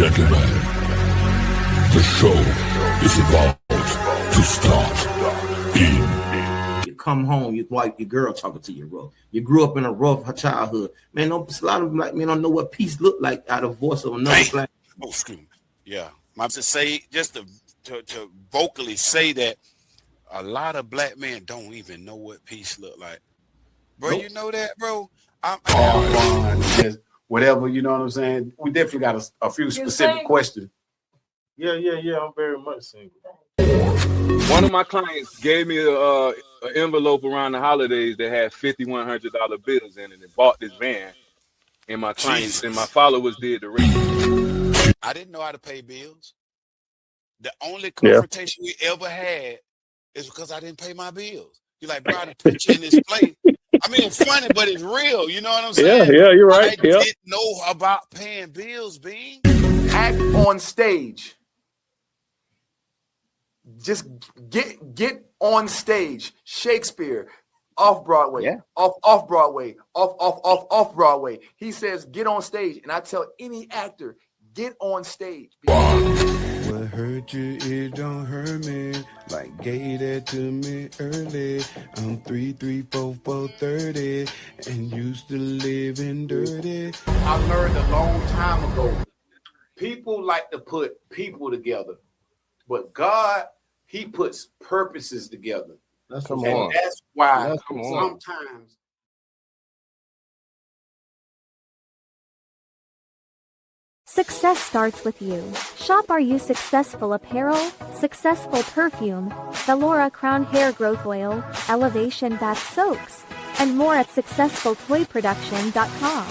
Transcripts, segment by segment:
gentlemen, the show is about to start in. You come home, you like your girl talking to you rough. You grew up in a rough childhood. Man, a lot of black men don't know what peace look like out of voice of another black. Oh, excuse me. Yeah. To say, just to vocally say that a lot of black men don't even know what peace look like. Bro, Nope. you know that, bro? Have fun, just whatever, you know what I'm saying? We definitely got a few specific questions. Yeah, I'm very much single. One of my clients gave me an envelope around the holidays that had $5,100 bills in it and bought this van. And my clients and my followers did the rest. I didn't know how to pay bills. The only confrontation we ever had is because I didn't pay my bills. You're like, bro, I done put you in this place. I mean, it's funny, but it's real. You know what I'm saying? Yeah, you're right. I didn't know about paying bills, Bean. Act on stage. Just get on stage. Shakespeare, off Broadway, off Broadway, off Broadway. He says, get on stage. And I tell any actor, get on stage. What hurt you, it don't hurt me. Like gave that to me early. I'm 33430 and used to live in dirty. I learned a long time ago. People like to put people together, but God, He puts purposes together. That's why sometimes. Success starts with you. Shop Are You Successful apparel, successful perfume, Velora Crown Hair Growth Oil, Elevation Bath Soaks, and more at successfultoyproduction.com.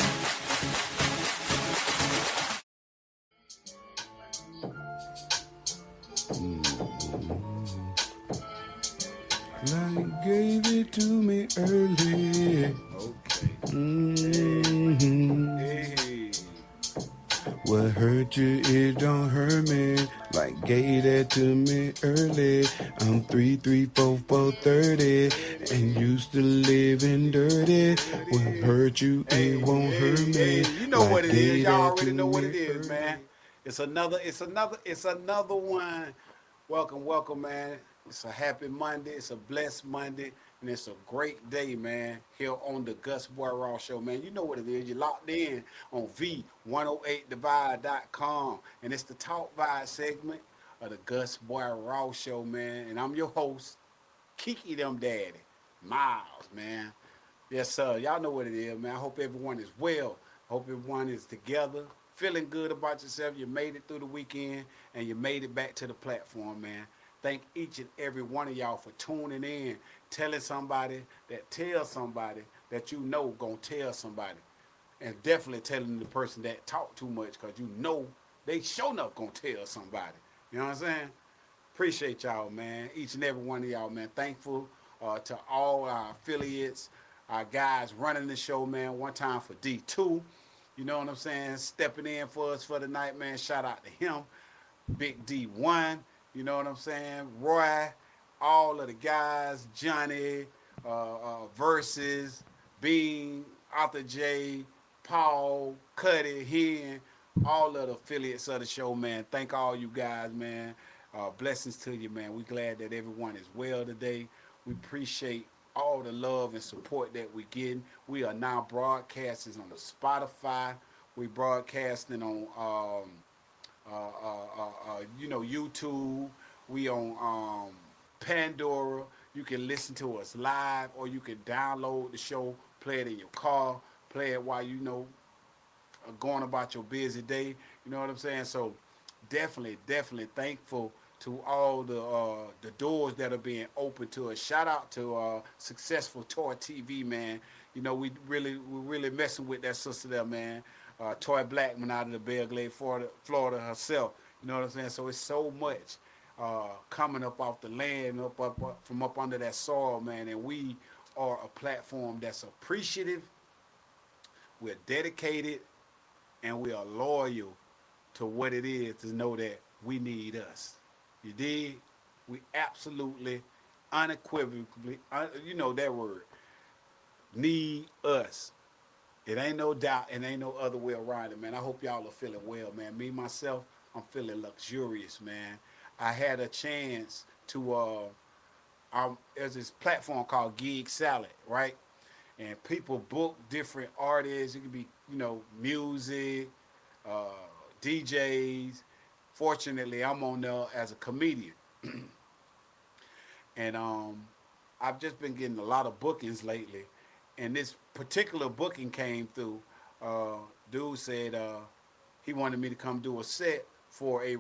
Like gave it to me early. What hurt you, it don't hurt me. Like gave that to me early. I'm 33430 and used to live in dirty. What hurt you, it won't hurt me. You know what it is. Y'all already know what it is, man. It's another one. Welcome, man. It's a happy Monday. It's a blessed Monday. And it's a great day, man, here on the GusBoiRaw show, man. You know what it is. You're locked in on V108divide.com. And it's the Talk Vibe segment of the GusBoiRaw show, man. And I'm your host, Kiki Them Daddy, Miles, man. Yes, sir. Y'all know what it is, man. I hope everyone is well. Hope everyone is together, feeling good about yourself. You made it through the weekend, and you made it back to the platform, man. Thank each and every one of y'all for tuning in, telling somebody that tells somebody that you know gonna tell somebody. And definitely telling the person that talk too much, because you know they sure enough gonna tell somebody. You know what I'm saying? Appreciate y'all, man. Each and every one of y'all, man. Thankful to all our affiliates, our guys running the show, man. One time for D2. You know what I'm saying? Stepping in for us for the night, man. Shout out to him. Big D1. You know what I'm saying? Roy, all of the guys, Johnny, Versus, Bean, Arthur J, Paul, Cuddy, Hen, all of the affiliates of the show, man. Thank all you guys, man. Blessings to you, man. We glad that everyone is well today. We appreciate all the love and support that we're getting. We are now broadcasting on the Spotify. We broadcasting on YouTube. We on Pandora. You can listen to us live, or you can download the show, play it in your car, play it while going about your busy day. You know what I'm saying? So definitely thankful to all the doors that are being opened to us. Shout out to Successful Toy TV, man. You know, we're really messing with that sister there, man. Toy Blackman out of the Belle Glade, Florida herself. You know what I'm saying? So it's so much coming up off the land, up from up under that soil, man. And we are a platform that's appreciative. We're dedicated, and we are loyal to what it is to know that we need us. You dig? We absolutely, unequivocally, you know that word, need us. It ain't no doubt and ain't no other way around it, man. I hope y'all are feeling well, man. Me, myself, I'm feeling luxurious, man. I had a chance to, there's this platform called Gig Salad, right? And people book different artists. It could be, music, uh, DJs. Fortunately, I'm on there as a comedian. And I've just been getting a lot of bookings lately. And this particular booking came through. Uh, Dude said he wanted me to come do a set for a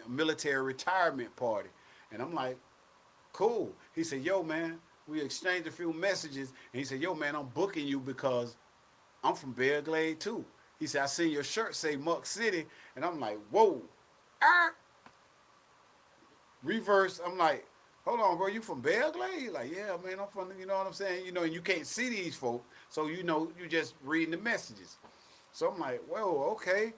military retirement party. And I'm like, cool. He said, yo, man, we exchanged a few messages. And he said, yo, man, I'm booking you because I'm from Bear Glade, too. He said, I seen your shirt say Muck City. And I'm like, whoa. Ah. Reverse, I'm like, hold on, bro, you from Bear Glade? Like, yeah, man, I'm from, you know what I'm saying? And you can't see these folks. So, you just reading the messages. So I'm like, whoa, okay.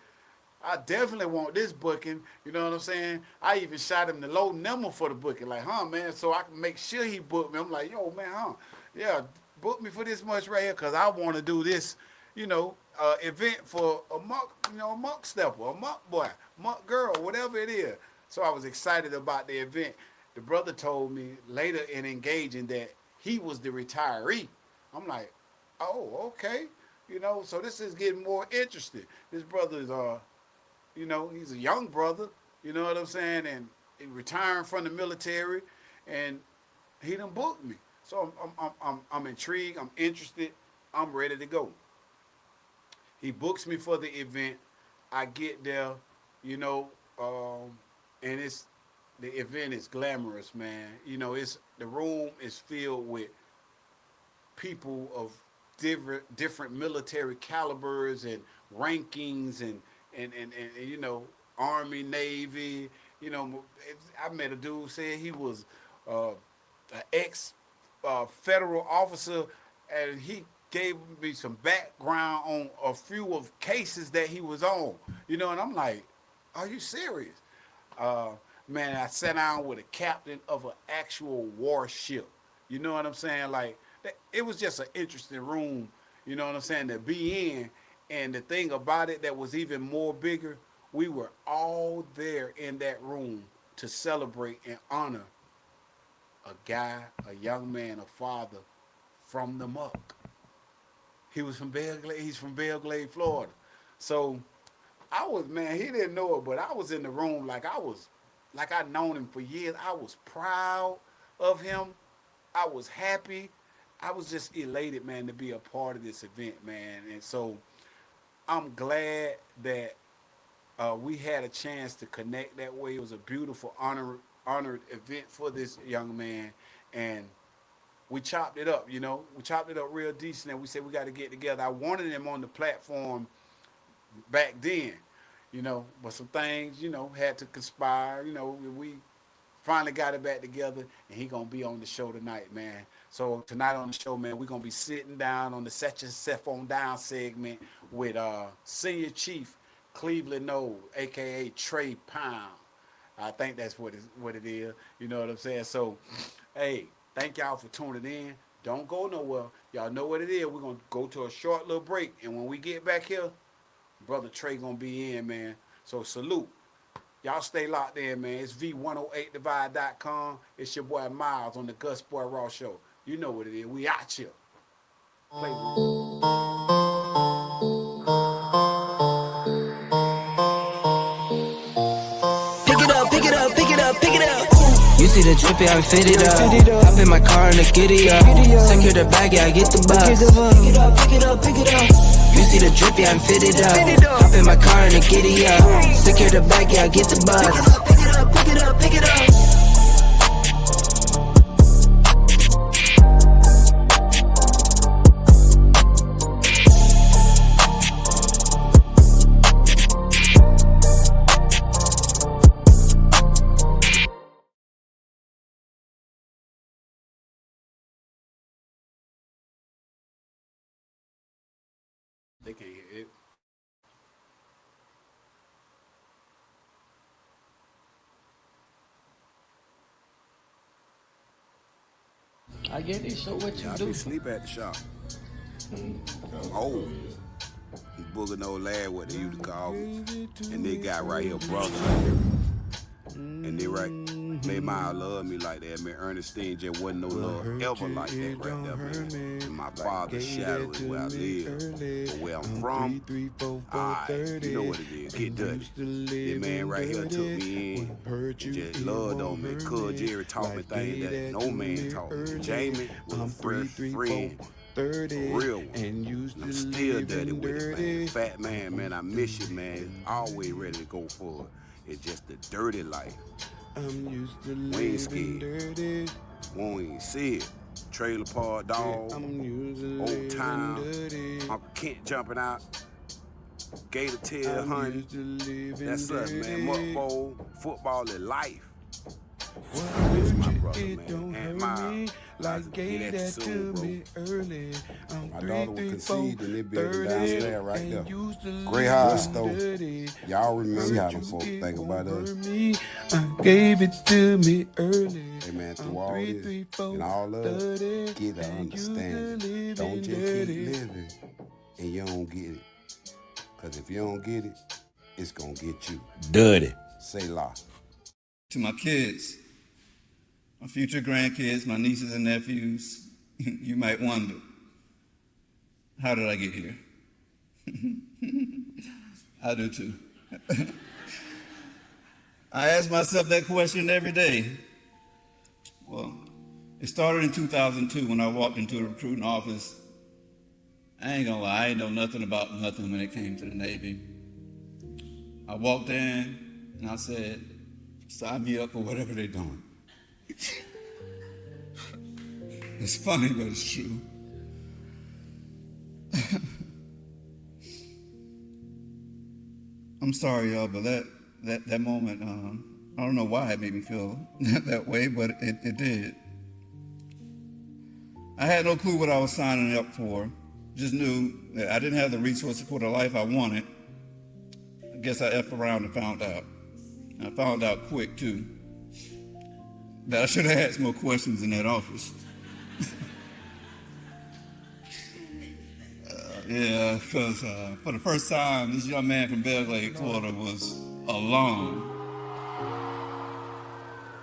I definitely want this booking. You know what I'm saying? I even shot him the low number for the booking. Like, man, so I can make sure he booked me. I'm like, yo, man, yeah, book me for this much right here because I want to do this, event for a monk stepper, a monk boy, monk girl, whatever it is. So I was excited about the event. The brother told me later in engaging that he was the retiree. I'm like, oh, okay. So this is getting more interesting. This brother is he's a young brother, you know what I'm saying, and he retiring from the military, and he done booked me. So I'm intrigued, I'm interested, I'm ready to go. He books me for the event. I get there, and the event is glamorous, man. It's the room is filled with people of different military calibers and rankings and Army, Navy. I met a dude saying he was an ex federal officer, and he gave me some background on a few of cases that he was on. And I'm like, are you serious? Uh, Man, I sat down with a captain of an actual warship. You know what I'm saying? Like, it was just an interesting room, you know what I'm saying, to be in. And the thing about it that was even more bigger, we were all there in that room to celebrate and honor a young man, a father from the muck. He was from he's from Belle Glade, Florida. So man, he didn't know it, but I was in the room like I'd known him for years. I was proud of him. I was happy. I was just elated, man, to be a part of this event, man. And so I'm glad that we had a chance to connect that way. It was a beautiful, honored event for this young man. And we chopped it up, We chopped it up real decent, and we said we got to get together. I wanted him on the platform back then, but some things, had to conspire. We finally got it back together, and he gonna be on the show tonight, man. So tonight on the show, man, we're gonna be sitting down on the Set Yourself On Down segment with Senior Chief Cleveland Knowles, aka Trey Pound. I think that's what it is. You know what I'm saying? So, hey, thank y'all for tuning in. Don't go nowhere. Y'all know what it is. We're gonna go to a short little break, and when we get back here, Brother Trey gonna be in, man. So salute. Y'all stay locked in, man. It's V108divide.com. It's your boy Miles on the GusBoiRaw show. You know what it is. We out here. Play Pick it up, pick it up, pick it up. You see the drippy, I'm fitted up. Hop in my car and I get it up. Secure the bag, yeah, I get the bus. Pick it up, pick it up, pick it up. You see the drippy, I'm fitted up. Hop in my car and I get it up. Secure the bag, yeah, I get the bus. Pick it up, pick it up, pick it up. They can't hear it. I get it. So what you do? Sleep at the shop. Oh, Booger No Lad, what they used to call me. And they got right here, brother. And they right, man, my love me like that, man. Ernestine just wasn't no love ever like that right there, man. And my father's shadow is where I live. But where I'm from, alright, you know what it is. Get dirty. This man right here took me in and just loved on me. Cuz Jerry taught me things that no man taught me. Jamie was a fresh friend. A real one. And I'm still dirty with it, man. Fat man, I miss you, man. Always ready to go for it. It's just the dirty life. We ain't scared. Won't even see it. Trailer park dog. Old Town. Uncle Kent jumping out. Gator tail hunting. That's us, man. Muck bowl. Football is life. This is my brother, man. And my get that soon, bro. My daughter was conceived in this building downstairs right there. Gray House store. Y'all remember how them folks think about us. Gave it to me early. Hey man, through all this and all of it, get an understanding. Don't just keep living and you don't get it. Cause if you don't get it, it's gonna get you. Dirty. Say la. To my kids, my future grandkids, my nieces and nephews, you might wonder, how did I get here? I do too. I ask myself that question every day. Well, it started in 2002 when I walked into a recruiting office. I ain't gonna lie, I ain't know nothing about nothing when it came to the Navy. I walked in and I said, sign me up for whatever they're doing. It's funny, but it's true. I'm sorry, y'all, but that moment, I don't know why it made me feel that way, but it did. I had no clue what I was signing up for. Just knew that I didn't have the resources for the life I wanted. I guess I effed around and found out. I found out quick, too, that I should have asked more questions in that office. Yeah, because for the first time, this young man from Belle Glade, Florida was alone.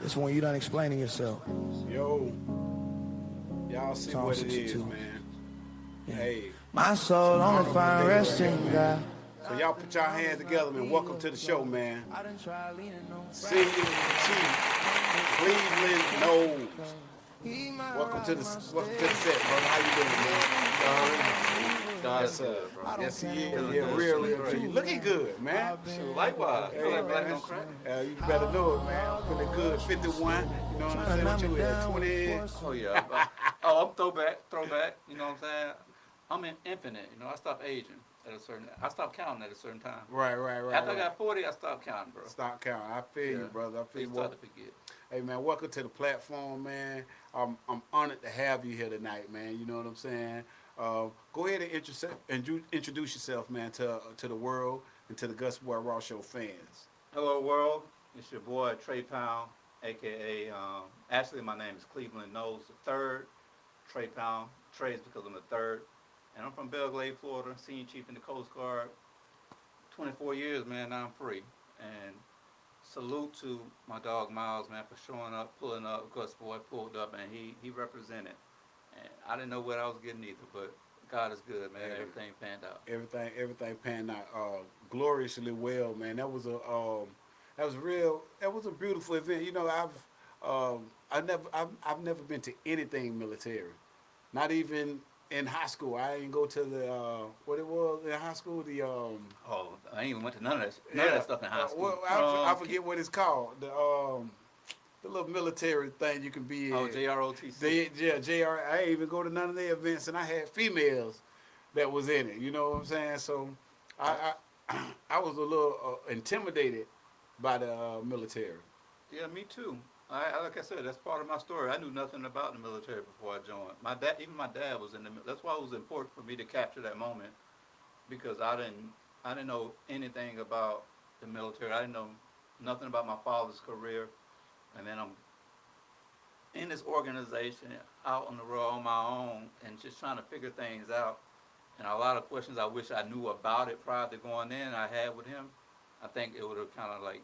It's when you done explaining yourself. Yo, y'all see Psalm what it 62. is, man. Yeah. Hey. My soul on the fire resting, God. So y'all put y'all hands together, man. Welcome to the show, man. Senior Chief Cleveland Knowles. Welcome to the set, brother. How you doing, man? Yes, sir. Yes, he is. Yeah, real. You looking good, man. Likewise. Hey, Like black don't crack. you better know it, man. Feeling good. 51. You know what I'm saying? What you at? 20. Oh yeah. I'm throwback. You know what I'm saying? I'm infinite. You know, I stopped aging I stopped counting at a certain time. Right. After I got 40, I stopped counting, bro. Stop counting. I feel you, brother. I feel you. Start to forget. Hey, man, welcome to the platform, man. I'm honored to have you here tonight, man. You know what I'm saying? Go ahead and introduce yourself, man, to the world and to the GusBoiRaw Show fans. Hello, world. It's your boy, Trey Pound, a.k.a. Actually, my name is Cleveland Knowles III. Trey Pound. Trey is because I'm the third. And I'm from Belle Glade, Florida, senior chief in the Coast Guard. 24 years, man, now I'm free. And salute to my dog Miles, man, for showing up, pulling up. GusBoy pulled up, and he represented. And I didn't know what I was getting either, but God is good, man. Yeah. Everything panned out. Everything panned out gloriously well, man. That was a beautiful event. You know, I've never been to anything military, not even in high school. I didn't go to the what it was in high school. I ain't even went to none of that stuff in high school. Well, I forget what it's called. The little military thing you can be in. Oh, JROTC. Yeah, JR. I ain't even go to none of the events, and I had females that was in it. You know what I'm saying? So I was a little intimidated by the military. Yeah, me too. Like I said, that's part of my story. I knew nothing about the military before I joined. My dad was in the. That's why it was important for me to capture that moment, because I didn't know anything about the military. I didn't know nothing about my father's career, and then I'm in this organization out on the road on my own and just trying to figure things out. And a lot of questions I wish I knew about it prior to going in, I had with him. I think it would have kind of like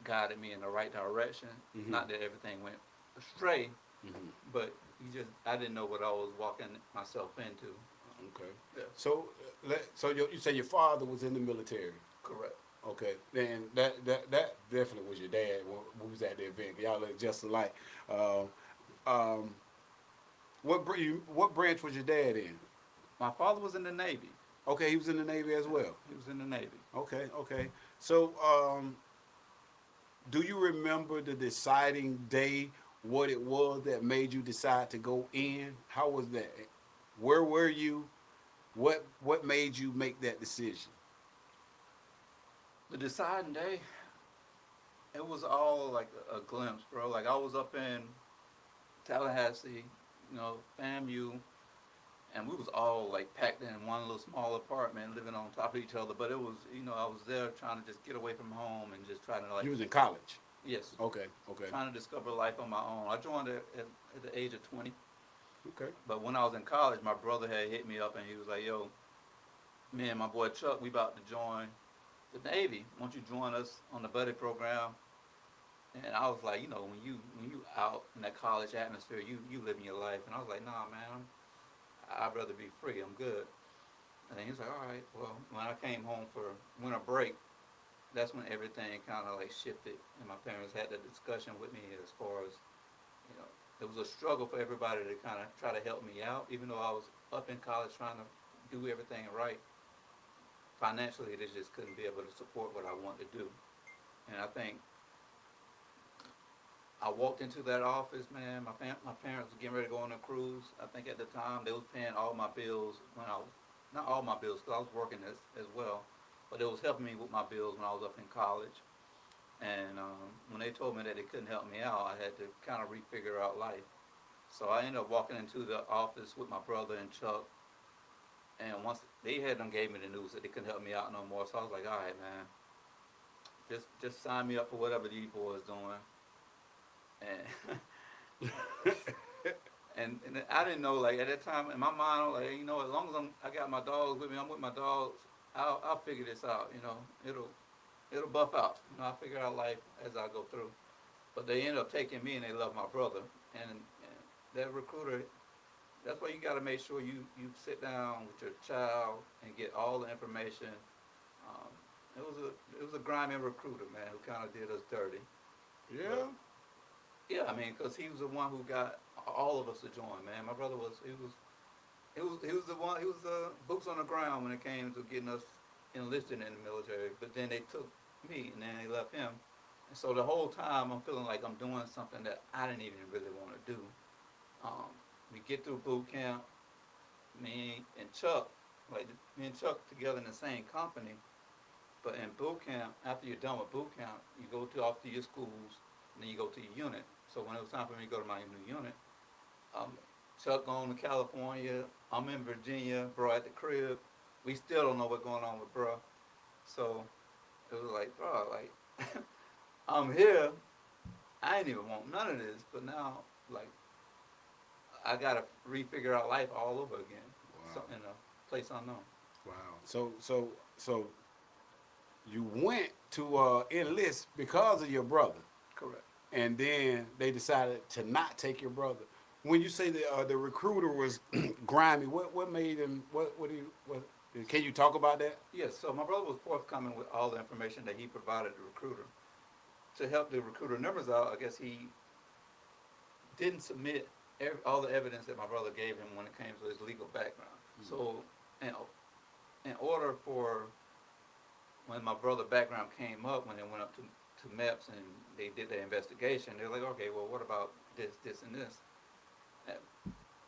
guided me in the right direction. Mm-hmm. Not that everything went astray, Mm-hmm. but I didn't know what I was walking myself into. Okay. Yeah. So, you say your father was in the military. Correct. Okay, then that definitely was your dad when we was at the event. Y'all look just alike. Uh, um, what branch was your dad in? My father was in the Navy. Okay, he was in the Navy as well. He was in the Navy. Okay. So, do you remember the deciding day? What it was that made you decide to go in? How was that? Where were you? What made you make that decision? The deciding day, it was all like a glimpse, bro. Like I was up in Tallahassee, FAMU, and we was all like packed in one little small apartment, living on top of each other. But it was, I was there trying to just get away from home and just trying to like. You was in college. Yes. Okay. Trying to discover life on my own. I joined at the age of 20. Okay. But when I was in college, my brother had hit me up and he was like, "Yo, me and my boy Chuck, we about to join the Navy. Won't you join us on the buddy program?" And I was like, when you out in that college atmosphere, you living your life. And I was like, "Nah, man, I'd rather be free. I'm good." And then he was like, "All right." Well, when I came home for winter break, that's when everything kind of like shifted, and my parents had the discussion with me as far as, it was a struggle for everybody to kind of try to help me out, even though I was up in college trying to do everything right. Financially, they just couldn't be able to support what I wanted to do. And I think I walked into that office, man. My parents were getting ready to go on a cruise. I think at the time they was paying all my bills when I was, not all my bills, because I was working as well, but it was helping me with my bills when I was up in college. And when they told me that they couldn't help me out, I had to kind of refigure out life. So I ended up walking into the office with my brother and Chuck. And once they had them gave me the news that they couldn't help me out no more, so I was like, all right, man, just sign me up for whatever these boys doing. And and I didn't know, like at that time in my mind, I was like, as long as I got my dogs with me, I'm with my dogs, I'll figure this out. It'll buff out. I'll figure out life as I go through. But they ended up taking me, and they love my brother. And that recruiter, that's why you got to make sure you sit down with your child and get all the information. Um, it was a grimy recruiter, man, who kind of did us dirty. Yeah. But, yeah, I mean, because he was the one who got all of us to join, man. My brother he was the one, he was the boots on the ground when it came to getting us enlisted in the military. But then they took me, and then they left him. And so the whole time I'm feeling like I'm doing something that I didn't even really want to do. We get through boot camp, me and Chuck together in the same company. But in boot camp, after you're done with boot camp, you go to off to your schools, and then you go to your unit. So when it was time for me to go to my new unit, Chuck going to California, I'm in Virginia, bro at the crib. We still don't know what's going on with bro. So it was like, bro, like I'm here. I ain't even want none of this, but now like I gotta refigure out life all over again. Wow. In a place unknown. Wow. So you went to enlist because of your brother. Correct. And then they decided to not take your brother. When you say the recruiter was grimy, what made him? What can you talk about that? Yes. So my brother was forthcoming with all the information that he provided the recruiter. To help the recruiter numbers out, I guess he didn't submit all the evidence that my brother gave him when it came to his legal background. Mm-hmm. So, in order for when my brother's background came up, when they went up to MEPS and they did their investigation, they're like, okay, well, what about this, and this? And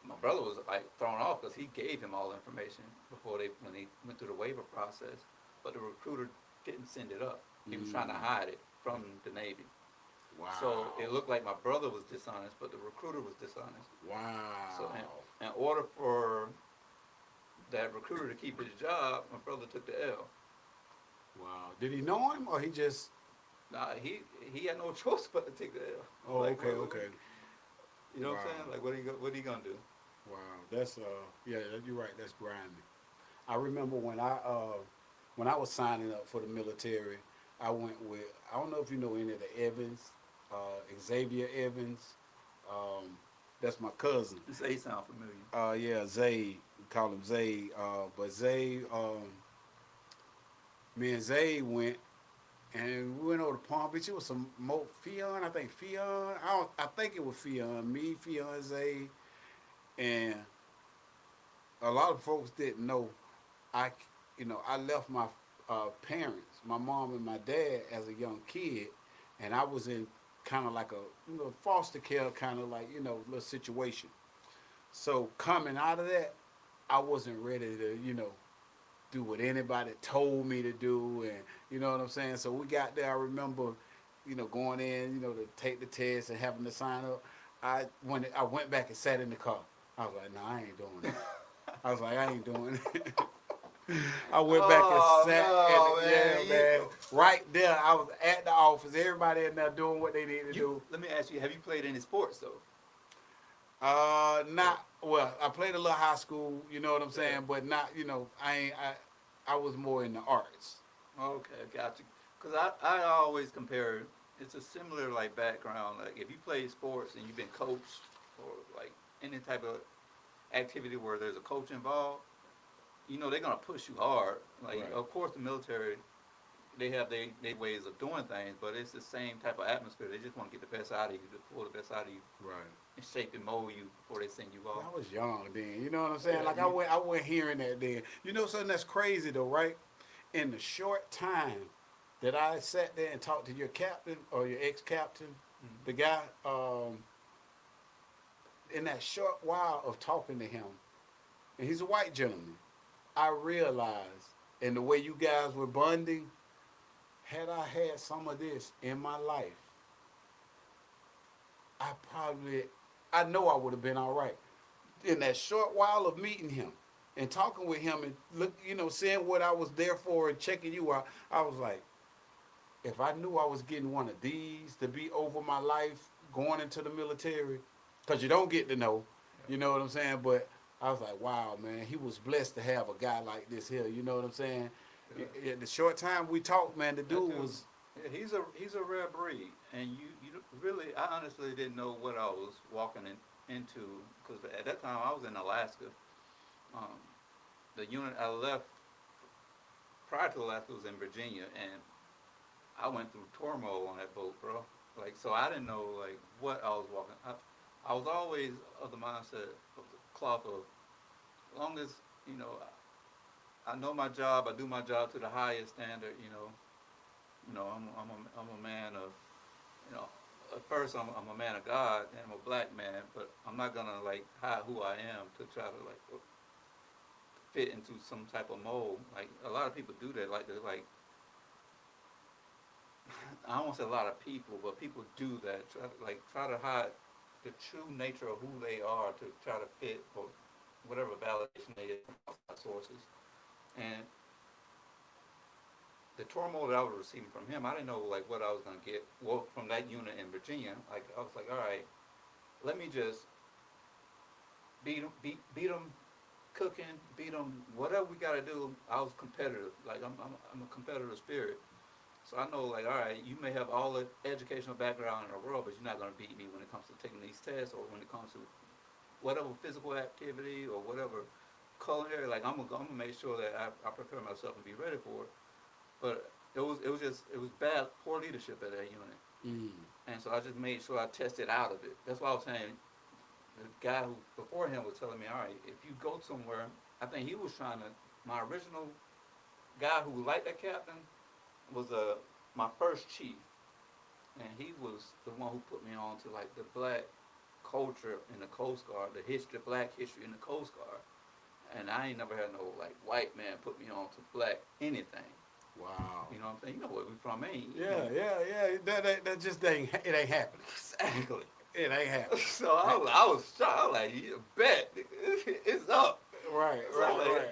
my brother was like thrown off because he gave him all the information when they went through the waiver process, but the recruiter didn't send it up. He was trying to hide it from the Navy. Wow. So it looked like my brother was dishonest, but the recruiter was dishonest. Wow. So in order for that recruiter to keep his job, my brother took the L. Wow. Did he know him, or he just? Nah, he had no choice but to take the L. Oh, like, okay. You know what I'm saying? Like, what are you gonna do? Wow, that's yeah, you're right. That's grimy. I remember when I was signing up for the military, I went with, I don't know if you know any of the Evans, Xavier Evans. Um, that's my cousin. Zay sound familiar. Yeah, Zay. We call him Zay. But Zay, me and Zay went and we went over to Palm Beach. It was some Mo Fion, I think Fion. I think it was Fion. Me, Fion, Zay, and a lot of folks didn't know. I, I left my parents, my mom and my dad, as a young kid, and I was in kind of like a foster care kind of like little situation. So coming out of that, I wasn't ready to do what anybody told me to do, and you know what I'm saying. So we got there. I remember, going in, to take the test and having to sign up. I went back and sat in the car. I was like, no, I ain't doing it. I was like, I ain't doing it. I went back and sat in the, man. Right there, I was at the office. Everybody in there doing what they need to do. Let me ask you, have you played any sports though? Not well. I played a little high school. You know what I'm saying, but not. I ain't. I was more in the arts. Okay, got you. Because I always compare. It's a similar like background. Like if you play sports and you've been coached or like any type of activity where there's a coach involved, they're gonna push you hard. Like Right. of course the military, they have their ways of doing things, but it's the same type of atmosphere. They just want to get the best out of you, to pull the best out of you, Right. and shape and mold you before they send you off. I was young then. You know what I'm saying? Yeah, Like I went hearing that then. Something that's crazy though, right? In the short time that I sat there and talked to your captain or your ex-captain, the guy, in that short while of talking to him, and he's a white gentleman, I realized, and the way you guys were bonding, had I had some of this in my life, I know I would have been all right. In that short while of meeting him and talking with him and look, seeing what I was there for and checking you out, I was like, if I knew I was getting one of these to be over my life going into the military, because you don't get to know, you know what I'm saying? But I was like, wow, man, he was blessed to have a guy like this here. You know what I'm saying? In the short time we talked, man, the dude was. Yeah, he's a rare breed, and you really, I honestly didn't know what I was walking into, because at that time I was in Alaska. Um, the unit I left prior to Alaska was in Virginia, and I went through turmoil on that boat, bro. Like, so I didn't know like what I was walking. I was always of the mindset of the cloth of, as long as I know my job, I do my job to the highest standard. I'm a man of, at first I'm a man of God and I'm a black man, but I'm not gonna like hide who I am to try to like fit into some type of mold. Like a lot of people do that. Like they're like, I don't want to say a lot of people, but people do that. Try to hide the true nature of who they are to try to fit or whatever validation they get from outside sources. And the turmoil that I was receiving from him, I didn't know like what I was gonna get. Well, from that unit in Virginia, like I was like, all right, let me just beat them, cooking, beat them, whatever we gotta do. I was competitive. Like I'm a competitive spirit. So I know like, all right, you may have all the educational background in the world, but you're not gonna beat me when it comes to taking these tests or when it comes to whatever physical activity or whatever culinary. Like I'm gonna make sure that I prepare myself and be ready for it. But it was bad, poor leadership at that unit. And so I just made sure I tested out of it. That's why I was saying the guy who before him was telling me, all right, if you go somewhere, I think he was trying to, my original guy who liked that captain was my first chief. And he was the one who put me on to like the black culture in the Coast Guard, the history, black history in the Coast Guard. And I ain't never had no like white man put me on to black anything. Wow. You know what I'm saying? You know where we from, ain't you? Yeah. That just ain't, it ain't happening. Exactly. It ain't happening. So I was shocked. I was like, yeah, bet. It's up. Right.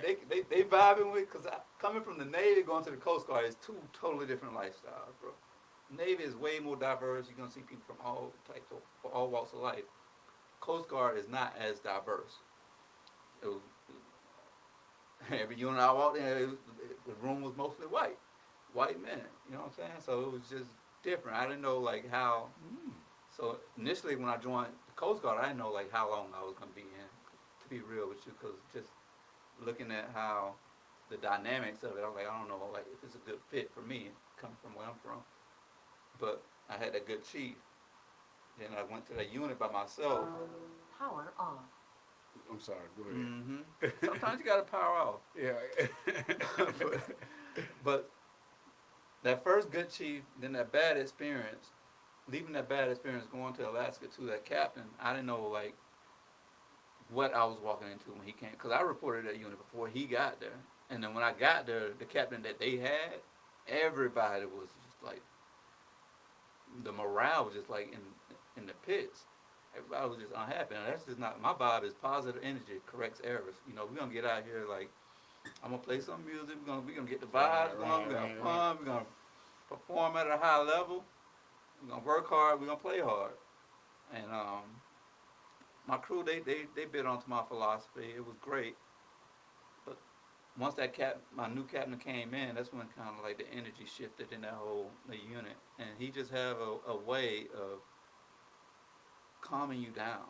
They vibing with, because coming from the Navy going to the Coast Guard is two totally different lifestyles, bro. Navy is way more diverse. You're going to see people from all types of, all walks of life. Coast Guard is not as diverse. Every unit I walked in, the room was mostly white men. You know what I'm saying? So it was just different. I didn't know like how. So initially, when I joined the Coast Guard, I didn't know like how long I was gonna be in. To be real with you, because just looking at how the dynamics of it, I was like, I don't know, like if it's a good fit for me, coming from where I'm from. But I had a good chief. Then I went to that unit by myself. Power off. I'm sorry. Go ahead. Mm-hmm. Sometimes you gotta power off. Yeah. but that first good chief, then that bad experience, leaving that bad experience, going to Alaska to that captain, I didn't know like what I was walking into when he came, because I reported that unit before he got there, and then when I got there, the captain that they had, everybody was just like, the morale was just like in the pits. Everybody was just unhappy, and that's just not my vibe. Is positive energy corrects errors. You know, we're gonna get out here like I'm gonna play some music. We're gonna get the vibes going. We're gonna have fun. We're gonna perform at a high level. We're gonna work hard. We're gonna play hard. And my crew, they bit onto my philosophy. It was great. But once my new captain came in, that's when kind of like the energy shifted in the unit, and he just have a way of calming you down,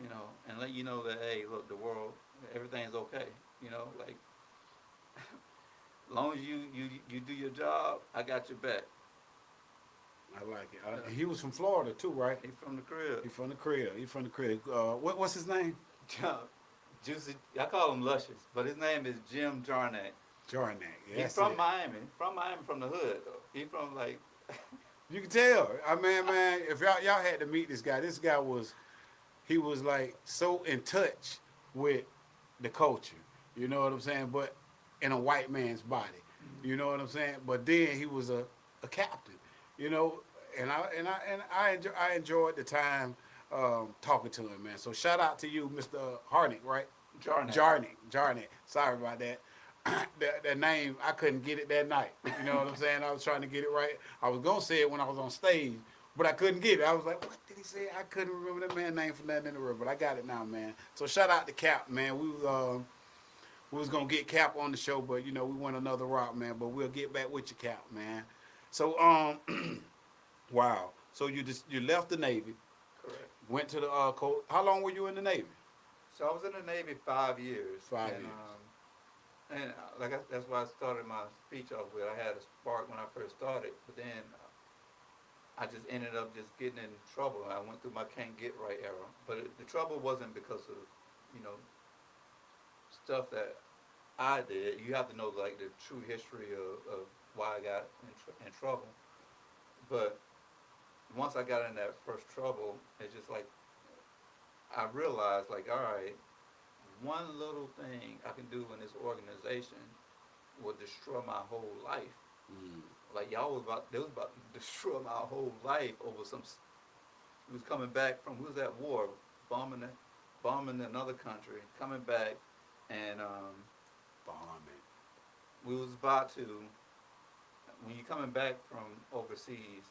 you know, and let you know that hey, look, the world, everything's okay, you know, like as long as you do your job, I got your back. I like it. He was from Florida too, right? He from the crib. He from the crib. He from the crib. What's his name? Juicy. I call him Luscious, but his name is Jim Jarnack. Jarnack. Yeah, He's from Miami. From the hood though. He from like. You can tell. I mean, man, if y'all had to meet this guy was, he was like so in touch with the culture. You know what I'm saying? But in a white man's body. You know what I'm saying? But then he was a captain. You know, and I enjoyed the time talking to him, man. So shout out to you, Mr. Harnick, right? Jarnick. Sorry about that. that name, I couldn't get it that night. You know what I'm saying? I was trying to get it right. I was gonna say it when I was on stage, but I couldn't get it. I was like, what did he say? I couldn't remember that man's name from nothing in the room, but I got it now, man. So shout out to Cap, man. We was gonna get Cap on the show, but you know we went another route, man. But we'll get back with you, Cap, man. So wow. So you left the Navy. Correct. Went to the Coast. How long were you in the Navy? So I was in the Navy 5 years. 5 years. And that's why I started my speech off with. I had a spark when I first started, but then I just ended up just getting in trouble. I went through my can't get right era, but the trouble wasn't because of, you know, stuff that I did. You have to know like the true history of why I got in trouble. But once I got in that first trouble, it's just like I realized like, all right, one little thing I can do in this organization will destroy my whole life. Like they was about to destroy my whole life over some. He was coming back from, we was at war, bombing another country, coming back, and bombing. We was about to. When you're coming back from overseas,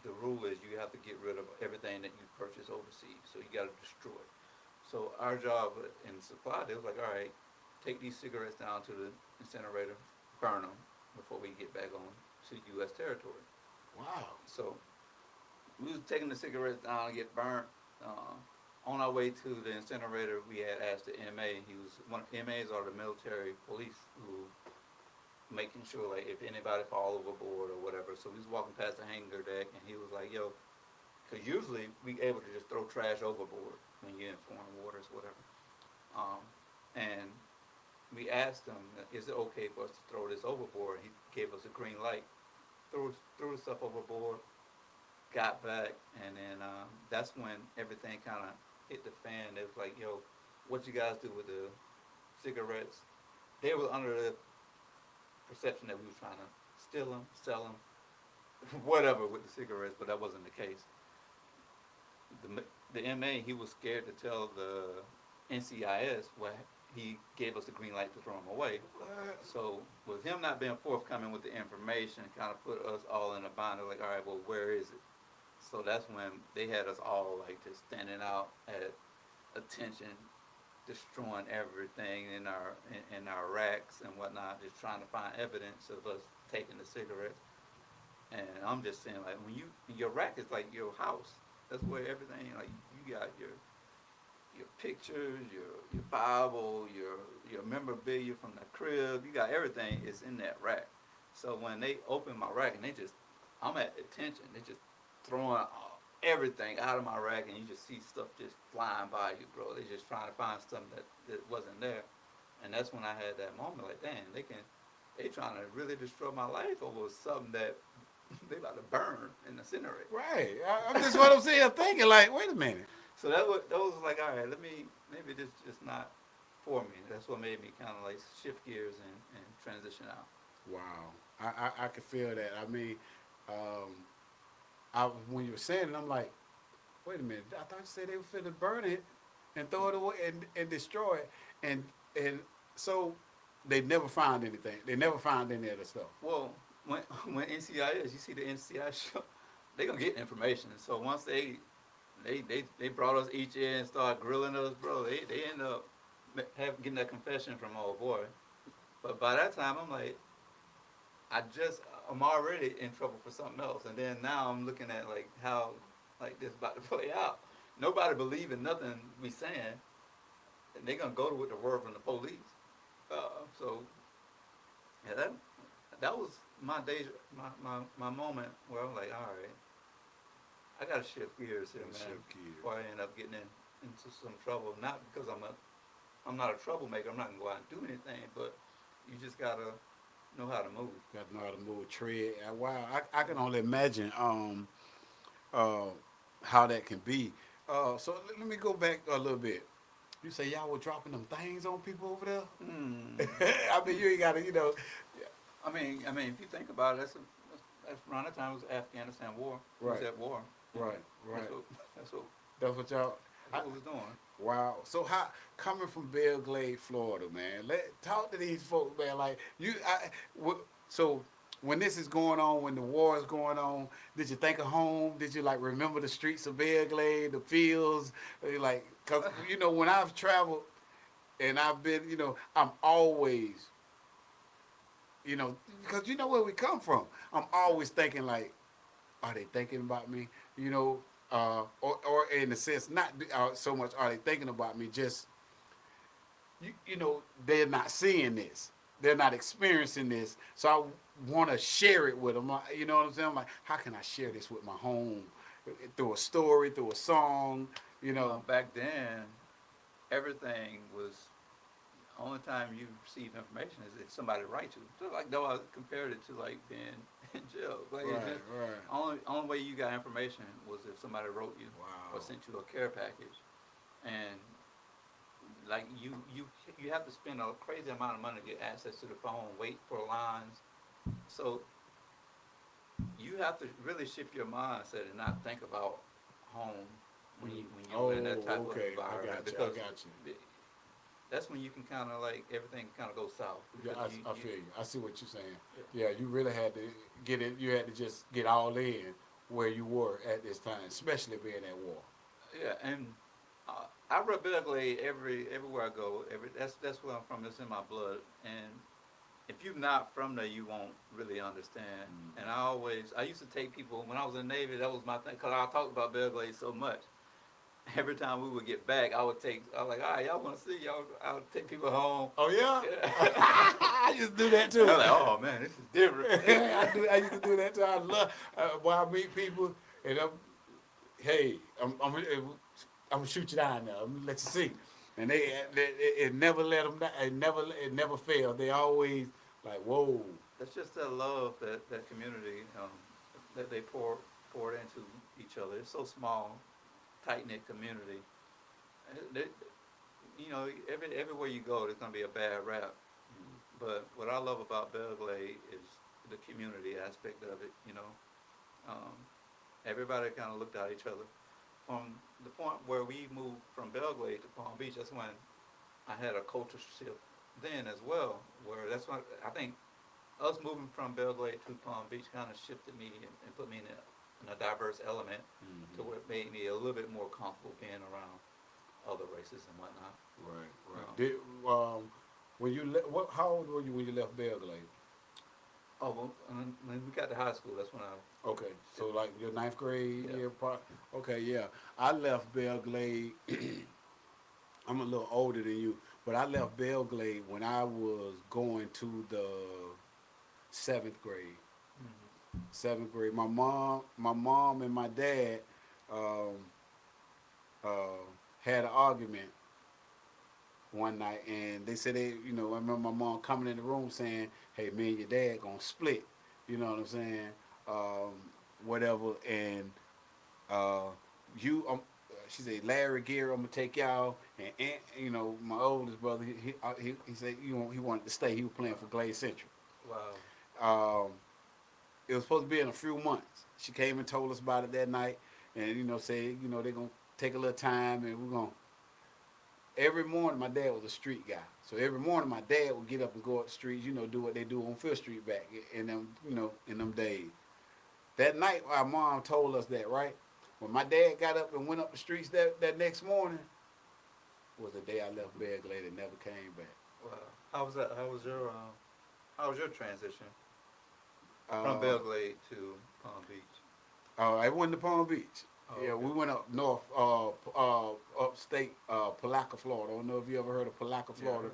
the rule is you have to get rid of everything that you purchase overseas. So you got to destroy it. So our job in supply, they was like, all right, take these cigarettes down to the incinerator, burn them before we get back on to U.S. territory. Wow. So we was taking the cigarettes down and get burnt. On our way to the incinerator, we had asked the MA. MAs are the military police who making sure like if anybody fall overboard or whatever. So we was walking past the hangar deck, and he was like, yo, because usually we able to just throw trash overboard when you're in foreign waters, whatever. And we asked him, is it okay for us to throw this overboard? He gave us a green light, threw the stuff overboard, got back, and then that's when everything kind of hit the fan. It was like, yo, what you guys do with the cigarettes? They were under the perception that we was trying to steal them, sell them, whatever with the cigarettes, but that wasn't the case. The MA, he was scared to tell the NCIS what he gave us the green light to throw them away. So with him not being forthcoming with the information, kind of put us all in a bind. They're like, all right, well, where is it? So that's when they had us all like just standing out at attention, destroying everything in our racks and whatnot, just trying to find evidence of us taking the cigarettes. And I'm just saying, like, when your rack is like your house. That's where everything, like, you got your pictures, your Bible, your memorabilia from the crib. You got everything is in that rack. So when they open my rack and I'm at attention. They just throwing everything out of my rack, and you just see stuff just flying by you, bro. They just trying to find something that wasn't there. And that's when I had that moment, like, damn, they trying to really destroy my life over something that they about to burn and incinerate. Right. I'm just what I'm saying, thinking like, wait a minute. So that was like, all right, maybe this just not for me. That's what made me kind of like shift gears and transition out. Wow. I could feel that. I mean, when you were saying it, I'm like, wait a minute. I thought you said they were finna burn it and throw it away and destroy it. And so they never found anything. They never found any of the stuff. Well, when NCIS, you see the NCIS show, they gonna get information. So once they brought us each in and started grilling us, bro, they end up getting that confession from old boy. But by that time, I'm like, I'm already in trouble for something else, and then now I'm looking at like how like this about to play out. Nobody believing nothing we saying, and they gonna go with the word from the police. So yeah, that was my my moment where I'm like, all right, I gotta shift gears here, man. Before I end up getting into some trouble. Not because I'm not a troublemaker. I'm not gonna go out and do anything, but you just gotta know how to move. Got to know how to move, tread. Wow, I can only imagine how that can be. So let me go back a little bit. You say y'all were dropping them things on people over there? I mean, you ain't got to, I mean, if you think about it, that's around the time it was the Afghanistan war. Right. It was at war. Right. That's what y'all. That's what was doing. Wow. So how coming from Belle Glade, Florida, man? Talk to these folks, man. Like so when this is going on, when the war is going on, did you think of home? Did you like remember the streets of Belle Glade, the fields? Like, cause when I've traveled and I've been, I'm always, because you know where we come from. I'm always thinking like, are they thinking about me? Or in a sense, not so much are they thinking about me, just, they're not seeing this. They're not experiencing this. So I want to share it with them. You know what I'm saying? I'm like, how can I share this with my home? Through a story, through a song, Back then, everything was, the only time you receive information is if somebody writes you. So like, though I compared it to like being in jail. Like, right. Only way you got information was if somebody wrote you or sent you a care package. And like you have to spend a crazy amount of money to get access to the phone, wait for lines. So you have to really shift your mindset and not think about home when you're in that type of environment. I got you. That's when you can kind of like everything kind of goes south. Yeah, I feel you. I see what you're saying. Yeah, you really had to get it. You had to just get all in where you were at this time, especially being at war. Yeah, and I rep Belle Glade everywhere I go. That's where I'm from. It's in my blood. And if you're not from there, you won't really understand. And I used to take people when I was in the Navy. That was my thing because I talked about Belle Glade so much. Every time we would get back, I was like, all right, y'all want to see y'all? I would take people home. Oh yeah, I used to do that too. I was like, oh man, this is different. I used to do that too. I love when I meet people and I'm gonna shoot you down now. I'm gonna let you see. And it never let them down. It never failed. They always like, whoa. That's just that love that community that they poured into each other. It's so small. Tight-knit community. Everywhere you go, there's going to be a bad rap. But what I love about Belle Glade is the community aspect of it, Everybody kind of looked at each other. From the point where we moved from Belle Glade to Palm Beach, that's when I had a culture shift then as well, where that's when I think us moving from Belle Glade to Palm Beach kind of shifted me and put me in a diverse element to where it made me a little bit more comfortable being around other races and whatnot. Right. Did when you how old were you when you left Belgrade? Oh, well, when we got to high school, that's when I. Okay, so like your ninth grade Yeah. year. Okay, yeah. I left Belgrade. I'm a little older than you, but I left Belgrade when I was going to the seventh grade. Seventh grade. My mom and my dad um, uh, had an argument one night, and they said I remember my mom coming in the room saying, "Hey, me and your dad gonna split." You know what I'm saying? Um, Whatever, and uh, you, she said, "Larry, Gary, I'm gonna take y'all." And my oldest brother, he said, he wanted to stay. He was playing for Glade Central. Wow. Um, it was supposed to be in a few months. She came and told us about it that night, and said, they're gonna take a little time, and we're gonna. Every morning, my dad was a street guy, so every morning my dad would get up and go up the streets, do what they do on Fifth Street back in them, in them days. That night, our mom told us that, right? When my dad got up and went up the streets that next morning, was the day I left Belgrade and never came back. Wow. How was that? How was your transition from Uh, Belgrade to Palm Beach? I went to Palm Beach. Oh, Yeah, okay. we went up north, upstate, Palaca, Florida. I don't know if you ever heard of Palaca, Florida.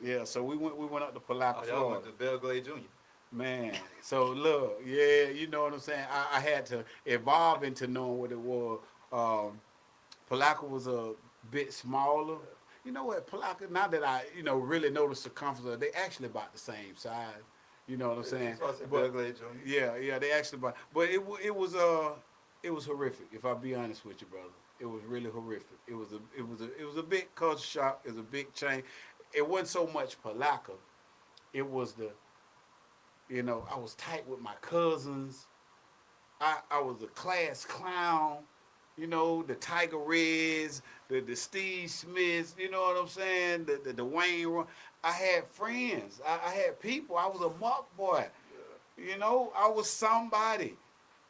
Yeah, so we went up to Palaca, Oh, y'all went Florida. to Belgrade Junior. Man, so look, yeah, you know what I'm saying. I had to evolve into knowing what it was. Palaca was a bit smaller. You know what, Palaca? Now that I, really know the circumference, they actually about the same size. You know what I'm saying? That's why I said But Belgrade Junior. yeah, they actually about. But it was horrific. If I be honest with you, brother, it was really horrific. It was a big culture shock. It was a big change. It wasn't so much Palaca. It was I was tight with my cousins. I was a class clown, the Tiger Reds, the Steve Smiths, you know what I'm saying? The Wayne. I had friends. I had people. I was a muck boy. I was somebody.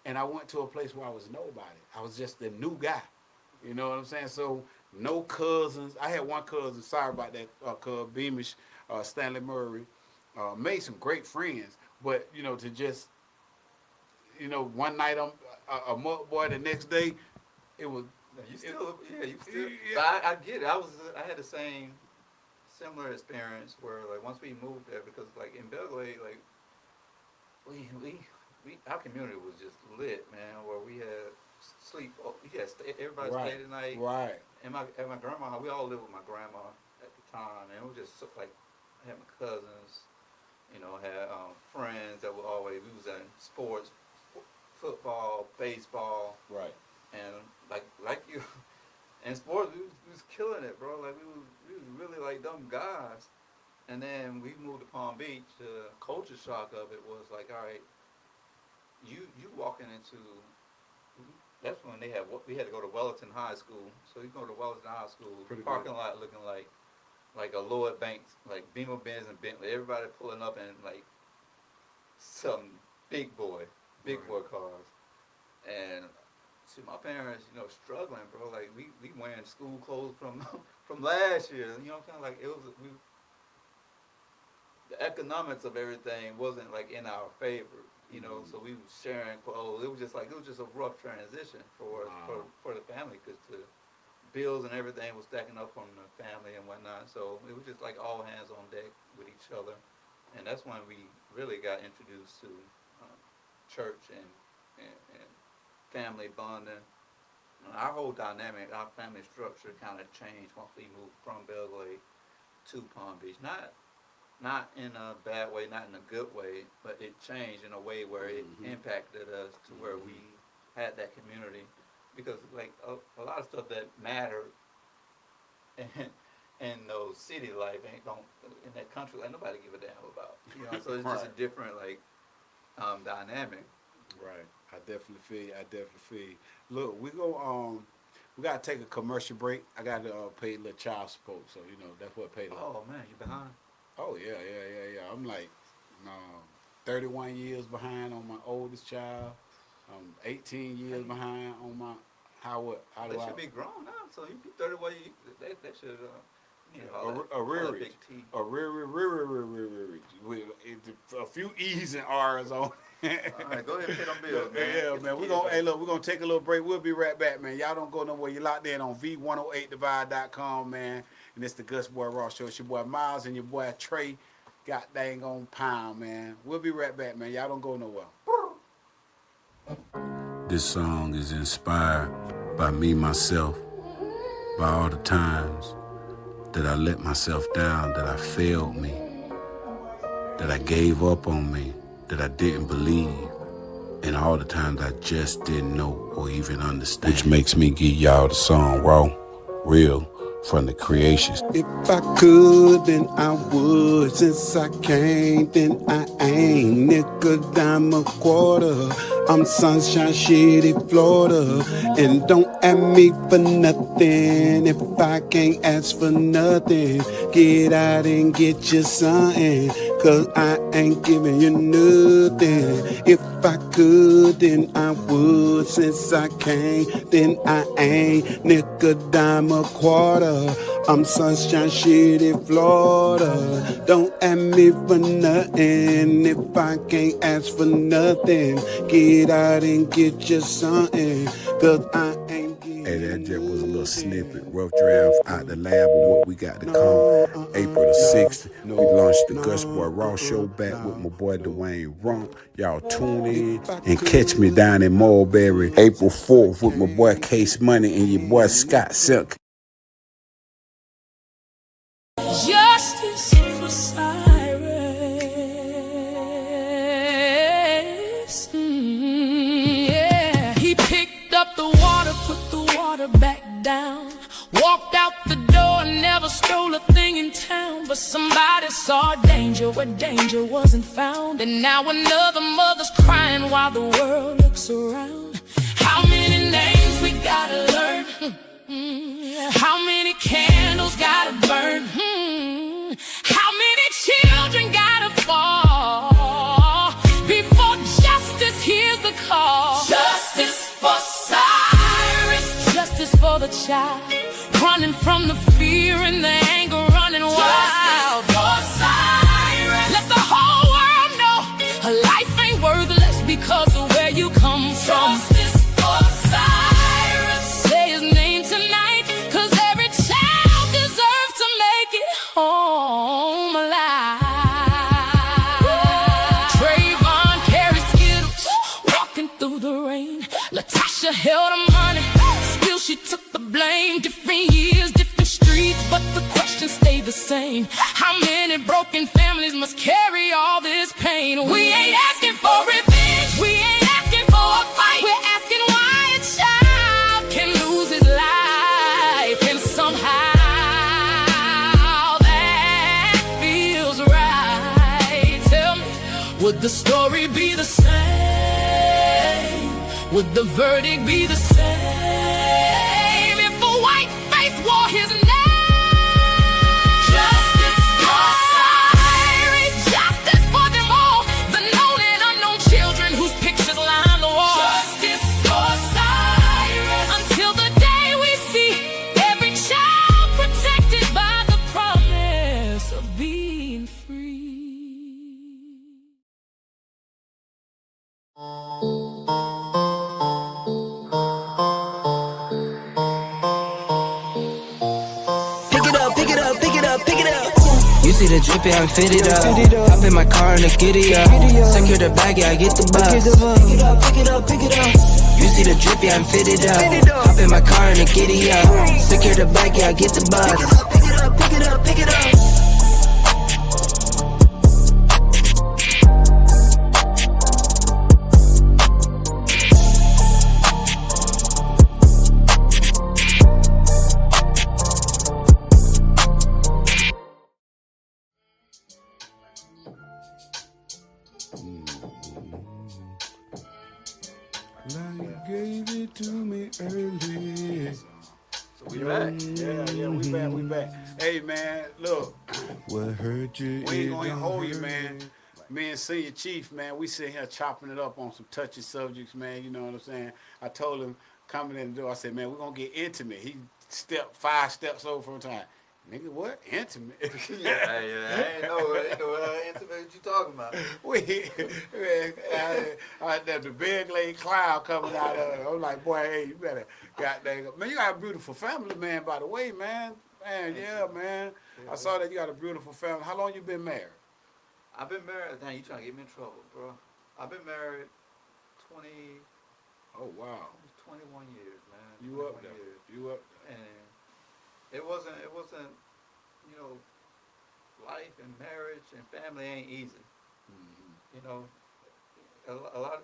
And I went to a place where I was nobody. I was just a new guy. You know what I'm saying? So no cousins. I had one cousin. Sorry about that, cuz Beamish, Stanley Murray. Made some great friends, but to just one night I'm a muck boy, the next day it was. You still, you still. Yeah. But I get it. I had the same, similar experience where like once we moved there because like in Belgrade like we our community was just lit, man. Where we had sleep, everybody Right. stayed the night. Right. And my grandma, we all lived with my grandma at the time, and it was just like I had my cousins, had friends that were always we was in sports, football, baseball, Right. and like you, in sports we was killing it, bro. Like we was really like dumb guys. And then we moved to Palm Beach. The culture shock of it was like, all right, you walking into. That's when we had to go to Wellington High School. So you go to Wellington High School, Pretty parking good. lot looking like a Lloyd Banks, like Beamer Benz and Bentley. Everybody pulling up in like some big boy cars. And see my parents, struggling, bro. Like we wearing school clothes from from last year. You know what I'm saying? Like it was the economics of everything wasn't like in our favor, So we was sharing clothes. It was just a rough transition for the family because the bills and everything was stacking up from the family and whatnot. So it was just like all hands on deck with each other, and that's when we really got introduced to church and family bonding. Our whole dynamic, our family structure kind of changed once we moved from Belgrade to Palm Beach. Not in a bad way, not in a good way, but it changed in a way where it impacted us to where we had that community. Because like a lot of stuff that mattered in those city life don't in that country like nobody give a damn about. So it's just a different dynamic. Right. I definitely feel you. Look, we gotta take a commercial break. I gotta pay a little child support, so that's what paid. Oh man, you behind? Oh yeah. I'm like, um, 31 years behind on my oldest child. 18 years behind on my. How They do I? should be grown now, so you 30 what you they should A few E's and R's on. All right, go ahead and pay them bills, man. Yeah, man. We're gonna take a little break. We'll be right back, man. Y'all don't go nowhere. You're locked in on V108divide.com, man. And it's the GusBoiRaw Show. It's your boy Miles and your boy Trey. God dang on pound, man. We'll be right back, man. Y'all don't go nowhere. This song is inspired by me, myself, by all the times that I let myself down, that I failed me, that I gave up on me, that I didn't believe, and all the times I just didn't know or even understand. Which makes me give y'all the song raw, real, from the creations. If I could, then I would. Since I can't, then I ain't. Nickel, dime, a quarter. I'm Sunshine City, Florida. And don't ask me for nothing if I can't ask for nothing. Get out and get you something, cause I ain't giving you nothing. If I could, then I would. Since I can't, then I ain't. Nickel, dime, a quarter. I'm Sunshine City, Florida. Don't ask me for nothing if I can't ask for nothing. Get out and get you something, cause I ain't getting. Hey, that just was a little snippet, rough draft out the lab of what we got to come. April the 6th, we launched the GusBoiRaw Show back with my boy Dwayne Rump. Y'all tune in and catch me down in Mulberry April 4th with my boy Case Money and your boy Scott Silk. Justice for Cyrus. Yeah. He picked up the water, put the water back down. Walked out the door, never stole a thing in town. But somebody saw danger where danger wasn't found. And now another mother's crying while the world looks around. How many names we gotta learn? How many candles gotta burn? How many children gotta fall before justice hears the call? Justice for Cyrus. Justice for the child running from the fear and the anger, running wild. Justice for Cyrus. Let the whole world know a life ain't worthless because of where you come from. Justice for Cyrus. Say his name tonight, cause every child deserves to make it home alive. Trayvon carried Skittles, walking through the rain. Latasha held her money, still she took the blame. Different years, different streets, but the question stayed the same. How many broken families must carry all this pain? We ain't asking for revenge, we ain't asking for a fight. We're asking why a child can lose his life, and somehow that feels right. Tell me, would the story be the same? Would the verdict be the same if a white face wore his name? Justice for Cyrus. Justice for them all, the known and unknown children whose pictures line the wall. Justice for Cyrus. Until the day we see every child protected by the promise of being free. Pick it up, pick it up, pick it up, pick it up. You see the drippy, I'm fitted up. Hop in my car and a giddy up. Secure the bag, yeah, I get the bus. Pick it up, pick it up, pick it up. You see the drippy, I'm fitted up. Hop in my car and a giddy up. Secure the bag, yeah, I get the bus. Pick it up, pick it up, pick it up. Like gave it to me early. So we back. Yeah, we back. Hey, man, look. What hurt you? We ain't gonna hold you, man. Me and Senior Chief, man, we sit here chopping it up on some touchy subjects, man. You know what I'm saying? I told him coming in the door. I said, man, we're gonna get intimate. He stepped 5 steps over from time. Nigga, what? Intimate? I ain't know intimate you talking about. The big lady cloud coming out of it. I'm like, boy, hey, you better goddamn. Man, you got a beautiful family, man, by the way, man. Man, yeah, man. I saw that you got a beautiful family. How long you been married? I've been married. Dang, you trying to get me in trouble, bro. I've been married 20. Oh, wow. 21 years, man. You up there. Years. You up there. And it wasn't, you know, life and marriage and family ain't easy. Mm-hmm. You know, a lot.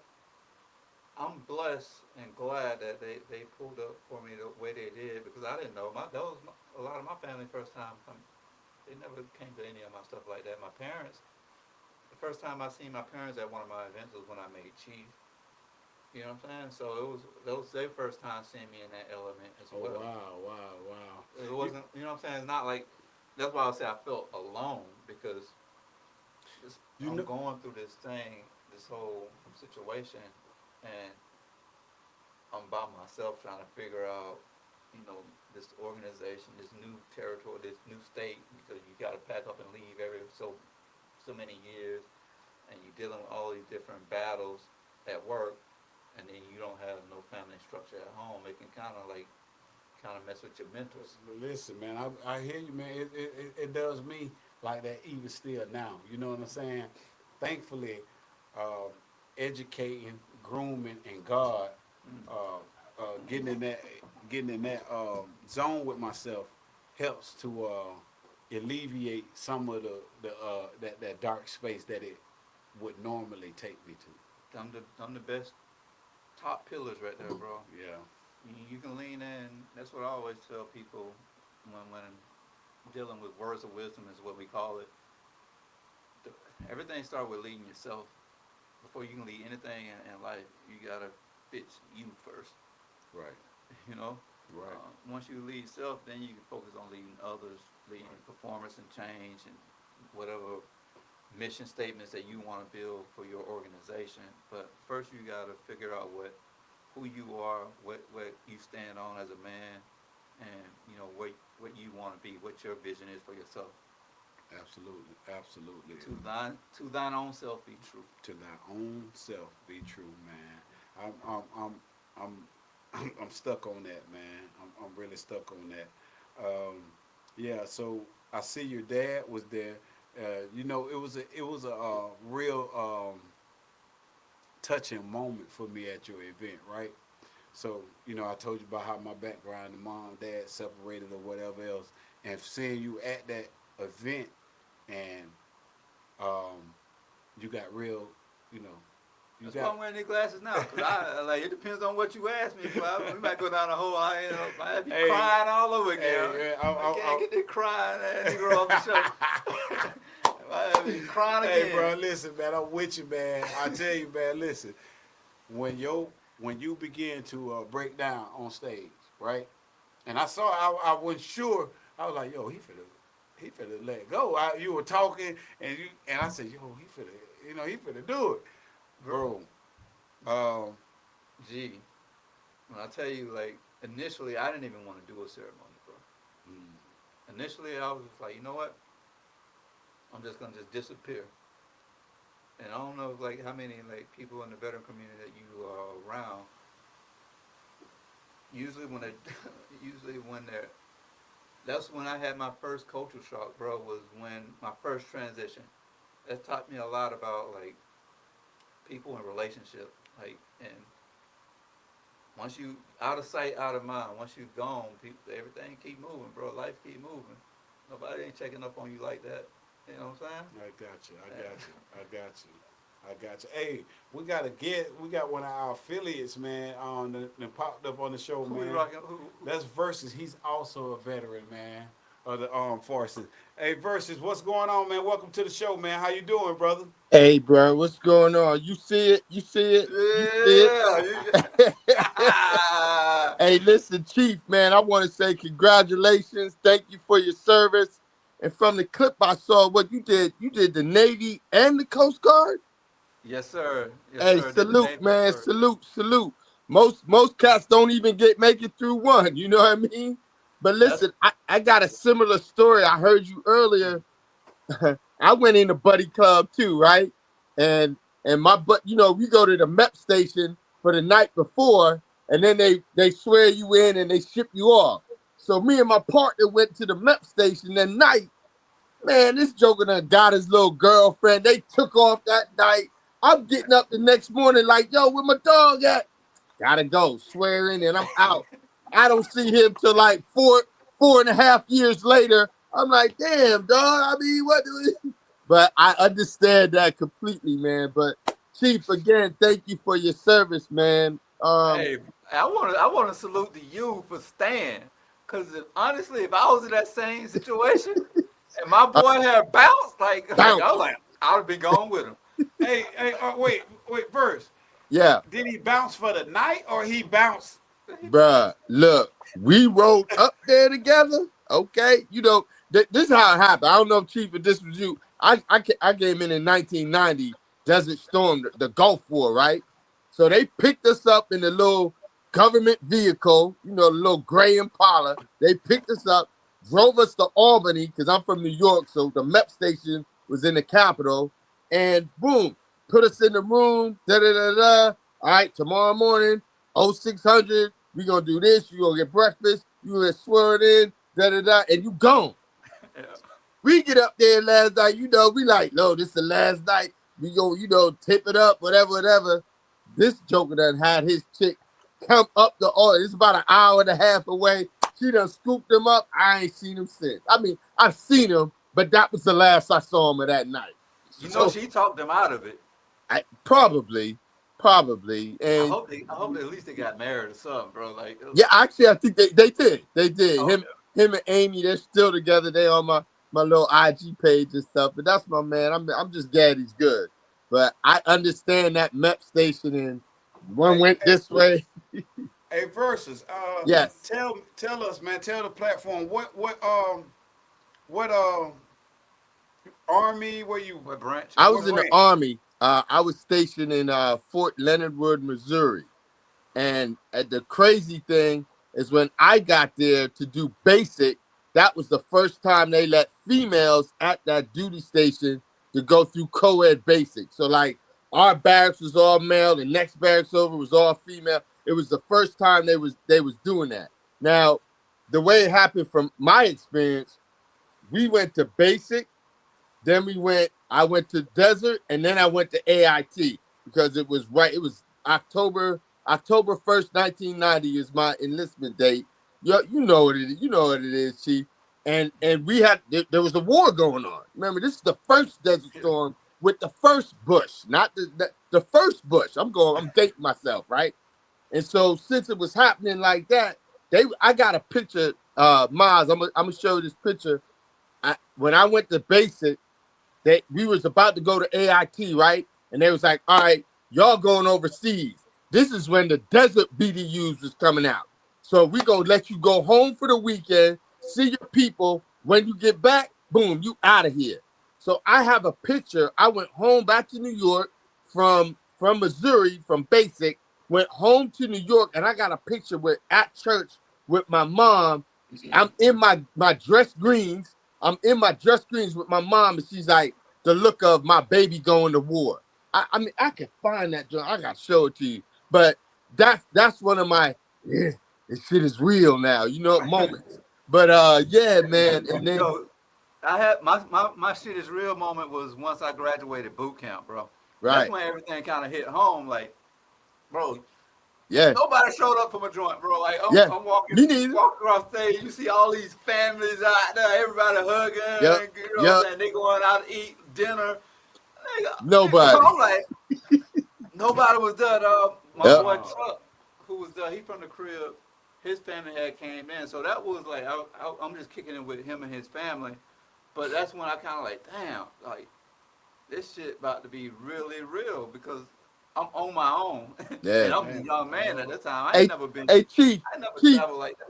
I'm blessed and glad that they pulled up for me the way they did because I didn't know. A lot of my family first time they never came to any of my stuff like that. My parents, the first time I seen my parents at one of my events was when I made Chief. You know what I'm saying? So that was their first time seeing me in that element as well. Wow. It wasn't, you know what I'm saying? It's not like, that's why I say I felt alone because I'm going through this thing, this whole situation, and I'm by myself trying to figure out, you know, this organization, this new territory, this new state, because you got to pack up and leave every so many years, and you're dealing with all these different battles at work, and then you don't have no family structure at home. It can kind of mess with your mental. Listen, man, I hear you, man. It does me like that even still now. You know what I'm saying? Thankfully, educating, grooming, and God, getting in that zone with myself helps to alleviate some of that dark space that it would normally take me to. I'm the best top pillars right there, bro. Yeah. You can lean in. That's what I always tell people when dealing with words of wisdom is what we call it. Everything starts with leading yourself. Before you can lead anything in life, you gotta fix you first. Right. You know. Right. Once you lead self, then you can focus on leading others, leading performance and change, and whatever mission statements that you want to build for your organization. But first, you gotta figure out who you are, what you stand on as a man, and you know what you want to be, what your vision is for yourself. Absolutely. To thine own self be true. To thy own self be true, man. I'm stuck on that, man. I'm really stuck on that. Yeah. So I see your dad was there. You know, it was a real touching moment for me at your event, right? So, you know, I told you about how my background, the mom, dad separated or whatever else, and seeing you at that event, and you got real, you know. That's why I'm wearing these glasses now. Cause it depends on what you ask me. We might go down a whole. I be crying all over again. I can't get this crying ass nigga off the show. I be crying again. Hey, bro, listen, man. I'm with you, man. I tell you, man. Listen, when you begin to break down on stage, right? And I wasn't sure. I was like, yo, he finna let go. You were talking, and I said, yo, he finna do it. Bro, Gee, when I tell you, like, initially, I didn't even want to do a ceremony, bro. Initially, I was just like, you know what? I'm just gonna disappear. And I don't know, like, how many people in the veteran community that you are around. Usually that's when I had my first culture shock, bro. Was when my first transition. That taught me a lot about people in relationship, and once you out of sight, out of mind. Once you're gone, everything keep moving, bro. Life keep moving. Nobody ain't checking up on you like that. You know what I'm saying? I got you. Hey, we got one of our affiliates, man, that popped up on the show, Who man. we rocking? That's Versus. He's also a veteran, man, of the armed forces. Hey, Versus, what's going on, man? Welcome to the show, man. How you doing, brother? Hey, bro, what's going on? You see it? Yeah. Hey, listen, Chief, man, I want to say congratulations. Thank you for your service. And from the clip I saw, what you did the Navy and the Coast Guard? Yes, sir. Hey, salute, man. Salute. Most cats don't even make it through one. You know what I mean? But listen, I got a similar story. I heard you earlier. I went in the buddy club too, right? And we go to the MEP station for the night before, and then they swear you in and they ship you off. So me and my partner went to the MEP station that night. Man, this joker done got his little girlfriend. They took off that night. I'm getting up the next morning like, yo, where my dog at? Gotta go, swearing, and I'm out. I don't see him till like 4.5 years later. I'm like, damn, dog. I mean, what do we? But I understand that completely, man. But Chief, again, thank you for your service, man. Hey, I want to salute to you for staying, because honestly, if I was in that same situation and my boy had bounced, like I was like, I would be gone with him. Hey, wait, Verse. Yeah. Did he bounce for the night or he bounced? Bruh, look, we rode up there together. Okay, this is how it happened. I don't know if Chief, if this was you. I came in 1990, Desert Storm, the Gulf War, right? So they picked us up in the little government vehicle, the little gray Impala. They picked us up, drove us to Albany, because I'm from New York, so the MEP station was in the capital, and boom, put us in the room, da-da-da-da. All right, tomorrow morning, 0600, we gonna do this, you gonna get breakfast, you gonna get sweared in, da-da-da, and you gone. Yeah. We get up there last night, we like, no, this is the last night. We go, tip it up, whatever. This joker done had his chick come up the order. It's about an hour and a half away. She done scooped him up. I ain't seen him since. I mean, I've seen him, but that was the last I saw him of that night. She talked him out of it. Probably. And I hope at least they got married or something, bro. Like, yeah, actually, I think they did. Oh, him and Amy, they're still together. They on my little IG page and stuff. But that's my man. I'm just glad he's good. But I understand that MEP station, and one went this way. Hey, Versus. Yes. Tell us, man. Tell the platform what army were you? What branch? I was in the Army. I was stationed in Fort Leonard Wood, Missouri. And the crazy thing is when I got there to do basic, that was the first time they let females at that duty station to go through co-ed basic. So like our barracks was all male, the next barracks over was all female. It was the first time they was doing that. Now, the way it happened from my experience, we went to basic, then I went to desert, and then I went to AIT because it was October 1st, 1990 is my enlistment date. You know what it is. You know what it is, Chief. And we had there was a war going on. Remember, this is the first Desert Storm with the first Bush, not the first Bush. I'm dating myself, right? And so since it was happening like that, I got a picture, Miles. I'm gonna show you this picture. When I went to basic, we was about to go to AIT, right? And they was like, all right, y'all going overseas. This is when the desert BDUs was coming out. So we gonna let you go home for the weekend, see your people. When you get back, boom, you out of here. So I have a picture. I went home back to New York from Missouri, from basic, went home to New York, and I got a picture at church with my mom. I'm in my dress greens. I'm in my dress greens with my mom, and she's like, the look of my baby going to war. I mean, I can find that joint. I got to show it to you. But that's one of my, this shit is real now, moments. But yeah, man. And then I had my shit is real moment was once I graduated boot camp, bro. Right. That's when everything kind of hit home. Like, bro, yeah, nobody showed up for my joint, bro. Like, I'm walking across stage. You see all these families out there, everybody hugging. And they going out to eat dinner. Nobody. I'm like, nobody was there. My boy Chuck, who was there, he from the crib. His family had came in, so that was like I'm just kicking it with him and his family. But that's when I kind of like, damn, like this shit about to be really real because I'm on my own. Yeah. And I'm a young man at that time. I ain't never been. Hey, Chief. I never traveled like that.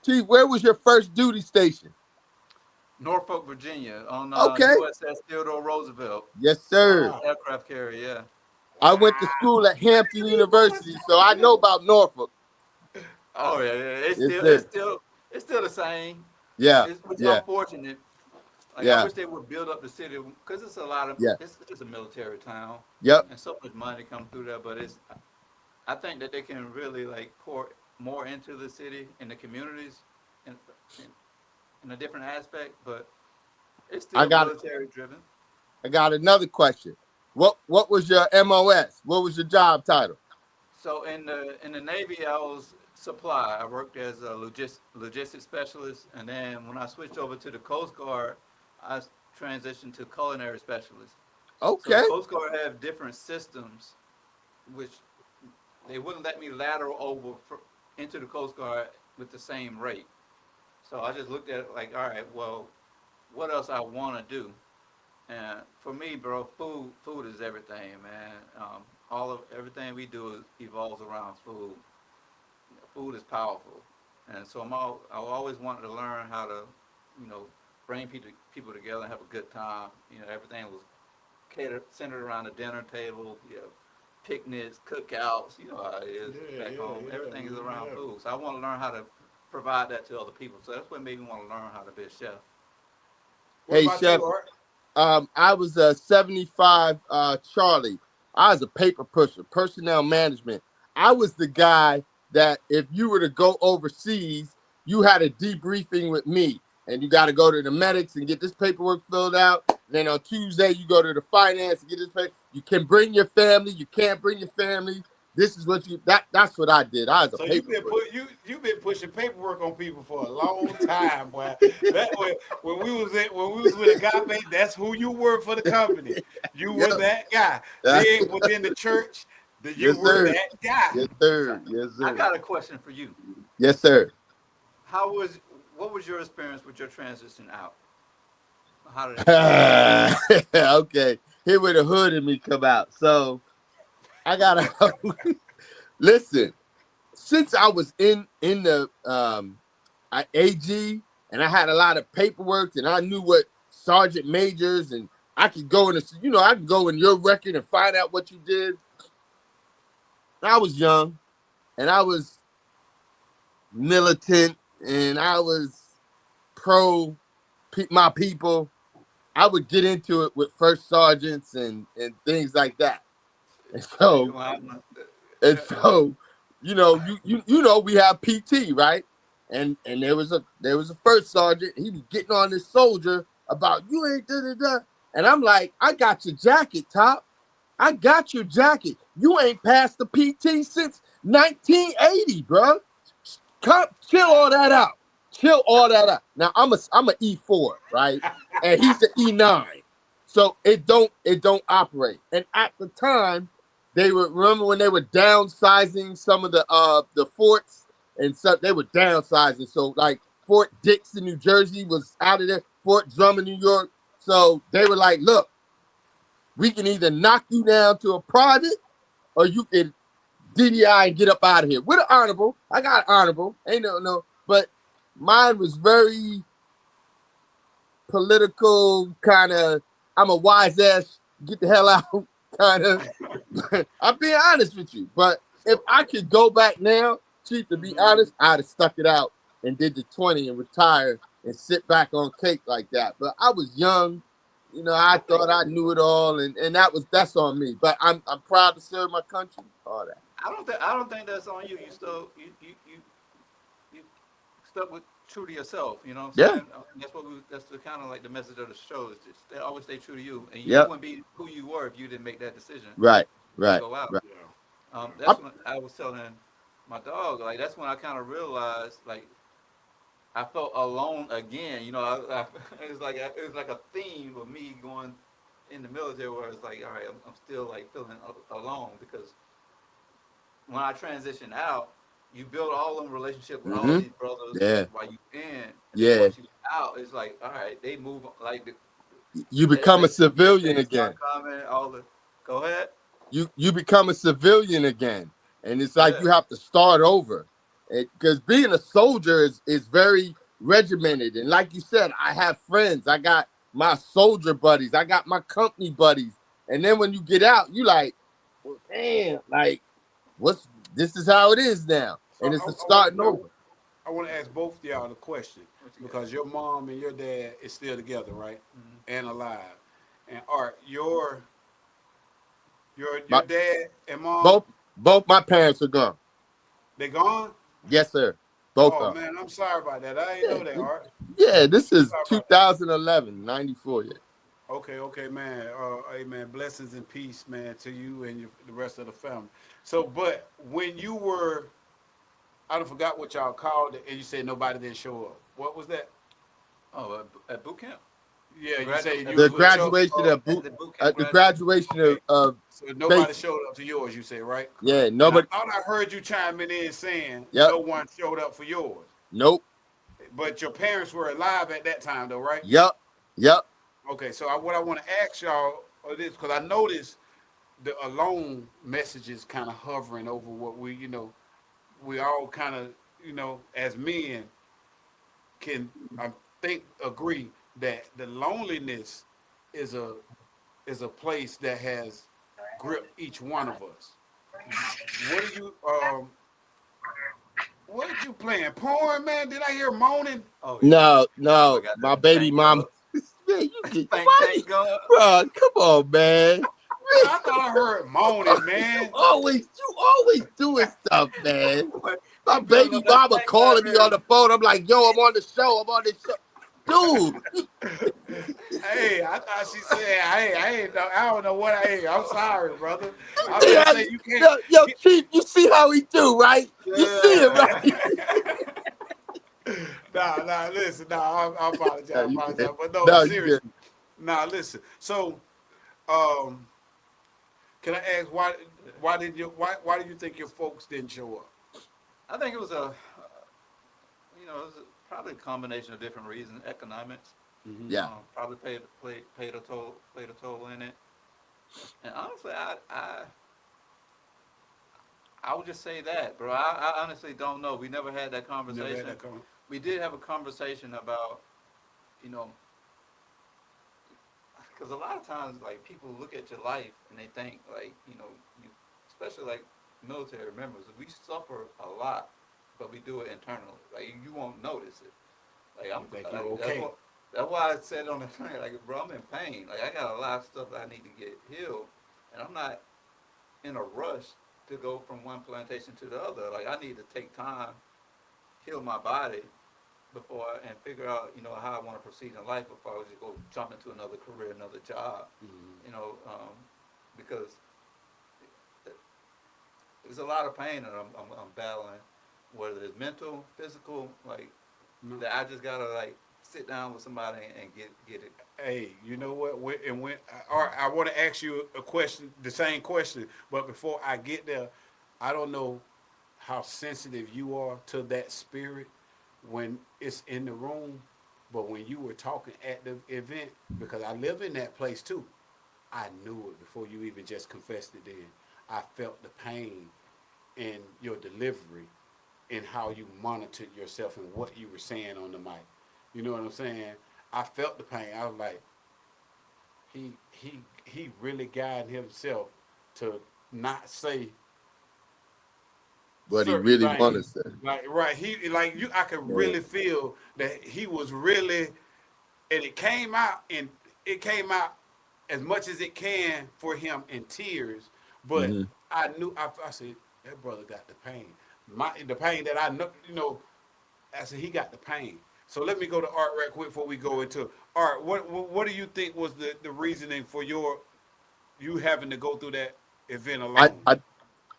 Chief, where was your first duty station? Norfolk, Virginia, on okay. USS Theodore Roosevelt. Yes, sir. Aircraft carrier, yeah. I went to school at Hampton University, so I know about Norfolk. Oh yeah, it's Yes, still, sir. it's still the same. Yeah, It's yeah, unfortunate. Like I yeah, wish they would build up the city because it's a lot of yeah. it's a military town Yep. and so much money comes through there. But I think that they can really like pour more into the city and the communities in in, in a different aspect. But it's I still got military driven. I got another question. What was your MOS? What was your job title? So in the Navy, I was supply. I worked as a logistics specialist, and then when I switched over to the Coast Guard, I transitioned to culinary specialist. So the Okay. Coast Guard have different systems, which they wouldn't let me lateral over into the Coast Guard with the same rate. So I just looked at it like, all right, well, what else I want to do? And for me, bro, food is everything, man. All of everything we do evolves around food. Food is powerful, and so I always wanted to learn how to, you know, bring people together and have a good time. You know, everything was centered around the dinner table. You know, picnics, cookouts. You know how it is back home. Everything is around food. So I want to learn how to provide that to other people. So that's what made me want to learn how to be a chef. What Hey, about Chef. you, Art? I was a 75 Charlie. I was a paper pusher, personnel management. I was the guy that if you were to go overseas, you had a debriefing with me, and you got to go to the medics and get this paperwork filled out. Then on Tuesday, you go to the finance and get this paper. You can bring your family. You can't bring your family. This is what that's what I did. I was a So paper pusher. you've been pushing paperwork on people for a long time, boy. That when we was with Agape, that's who you were for the company. You were Yep. that guy. Then within the church, you Yes, were sir. that guy. Yes, sir. Yes, I sir. got a question for you. Yes, sir. What was your experience with your transition out? How did it go? Okay, here where the hood in me come out. So I gotta listen. Since I was in the AG and I had a lot of paperwork and I knew what sergeant majors and I could go in I could go in your record and find out what you did. I was young and I was militant and I was pro my people. I would get into it with first sergeants and things like that. And so, we have PT, right? And there was a first sergeant. He was getting on this soldier about you ain't da da da. And I'm like, I got your jacket, Top. I got your jacket. You ain't passed the PT since 1980, bro. Chill all that out. Chill all that out. Now I'm a E4, right? And he's an E9. So it don't operate. And at the time, remember when they were downsizing some of the forts and so they were downsizing. So like Fort Dix in New Jersey was out of there, Fort Drum in New York. So they were like, look, we can either knock you down to a private or you can DDI and get up out of here. With an honorable. I got honorable. Ain't no. But mine was very political, kind of, I'm a wise ass, get the hell out, kind of. I'm being honest with you. But if I could go back now, Chief, to be honest, I'd have stuck it out and did the 20 and retired and sit back on cake like that. But I was young. I thought I knew it all, and that's on me. But I'm proud to serve my country. All that. I don't think that's on you. You stuck with true to yourself. You know what I'm saying? That's the kind of like the message of the show is just always stay true to you, and you wouldn't be who you were if you didn't make that decision. Right. To go out. That's when I was telling my dog. Like that's when I kind of realized like I felt alone again. It was like a theme of me going in the military where it's like, all right, I'm still like feeling alone because when I transitioned out, you build all them relationships with all these brothers while you in. And once you out, it's like, all right, they move like you become a civilian again. Go ahead. You become a civilian again, and it's like you have to start over. Because being a soldier is very regimented, and like you said, I have friends. I got my soldier buddies. I got my company buddies. And then when you get out, you like, damn, like this is how it is now, So and it's a starting over. I want to ask both of y'all the question because your mom and your dad is still together, right? And alive. And Art, your My, dad and mom, both my parents are gone. they gone? Yes, sir. Both Oh are. man, I'm sorry about that. I ain't know that, Art. Yeah, this I'm is sorry about that. 2011, 94. Yeah. Okay, man. Hey, man. Blessings and peace, man, to you and the rest of the family. So, but when you were, I don't forgot what y'all called it, and you said nobody didn't show up. What was that? Oh, at boot camp. Yeah, you say you The was with your. graduation of At the boot camp the graduation. graduation Okay. of So nobody basic. showed up to yours. You say right? Yeah, And I nobody. thought I heard you chiming in saying Yep. no one showed up for yours. Nope. But your parents were alive at that time, though, right? Yep. Yep. Okay. So what I want to ask y'all is because I noticed the alone messages kind of hovering over what we all kind of, as men can, I think, agree that the loneliness is a place that has gripped each one of us. What are you what did you playing? Porn, man? Did I hear moaning? Oh yeah. No, Mama no, got my the baby tank mama. up. Man, you get why you, Tank up. bro? Come on, man. I thought I heard moaning, man. You always doing stuff, man. My He building baby up that mama tank calling me on battery. the phone. I'm like, yo, I'm on the show. I'm on the show. Dude. Hey, I thought she said, "Hey, I don't know what I ain't. I'm sorry, brother. I'm gonna say you can't." Yo, Chief, you see how he do, right? You see it, right? Nah, listen, I apologize, No, you good. but no, No, you good. seriously, listen. So, can I ask why do you think your folks didn't show up? I think it was it was probably a combination of different reasons. Economics, Yeah. probably played a toll in it. And honestly, I would just say that, bro. I honestly don't know. We never had that conversation. We did have a conversation about, you know, because a lot of times, like, people look at your life and they think, like, you, especially like military members, we suffer a lot, but we do it internally. Like, you won't notice it. Like, I'm think like, you're okay. That's why I said on the thing, like, bro, I'm in pain. Like, I got a lot of stuff that I need to get healed, and I'm not in a rush to go from one plantation to the other. Like, I need to take time, heal my body before and figure out, how I want to proceed in life before I just go jump into another career, another job, because there's a lot of pain that I'm battling, whether it's mental, physical, like that I just gotta like sit down with somebody and get it. Hey, you know what? I want to ask you a question, the same question, but before I get there, I don't know how sensitive you are to that spirit when it's in the room, but when you were talking at the event, because I live in that place too, I knew it before you even just confessed it. Then I felt the pain in your delivery and how you monitored yourself and what you were saying on the mic. You know what I'm saying? I felt the pain. I was like, he really guided himself to not say What he certain really wanted things. to say. Like right, I could really feel that he was really, and it came out as much as it can for him in tears. But I knew I said that brother got the pain. The pain that I know, I said he got the pain. So let me go to Art right quick before we go into Art. What do you think was the reasoning for you having to go through that event I, alone? I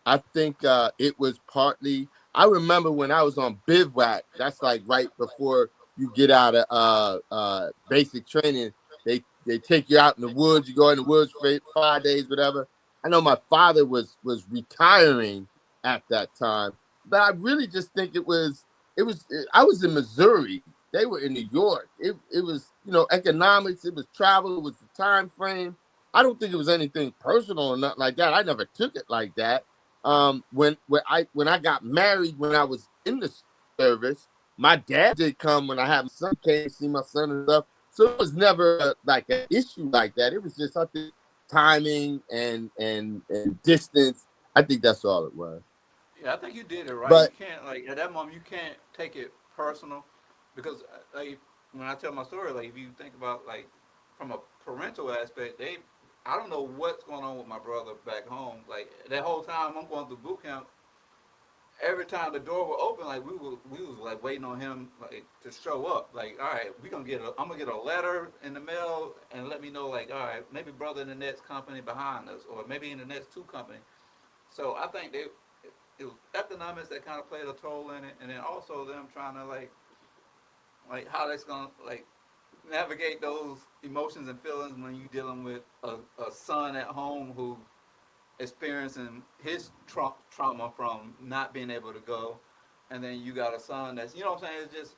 I think it was partly. I remember when I was on bivouac. That's like right before you get out of basic training. They take you out in the woods. You go in the woods for 5 days, whatever. I know my father was retiring at that time, but I really just think I was in Missouri. They were in New York. It was economics. It was travel. It was the time frame. I don't think it was anything personal or nothing like that. I never took it like that. When I got married, when I was in the service, my dad did come when I had my son, came to see my son and stuff. So it was never like an issue like that. It was just, I think, timing and distance I think that's all it was. Yeah, I think you did it right. You But can't like at that moment you can't take it personal because like when I tell my story, like if you think about like from a parental aspect, I don't know what's going on with my brother back home. Like that whole time I'm going through boot camp, every time the door would open, like we was like waiting on him like to show up. Like, all right, I'm gonna get a letter in the mail and let me know like, all right, maybe brother in the next company behind us, or maybe in the next two company. So I think it was economics that kind of played a toll in it, and then also them trying to like how that's gonna like navigate those emotions and feelings when you're dealing with a son at home who experiencing his trauma from not being able to go, and then you got a son that's what I'm saying. It's just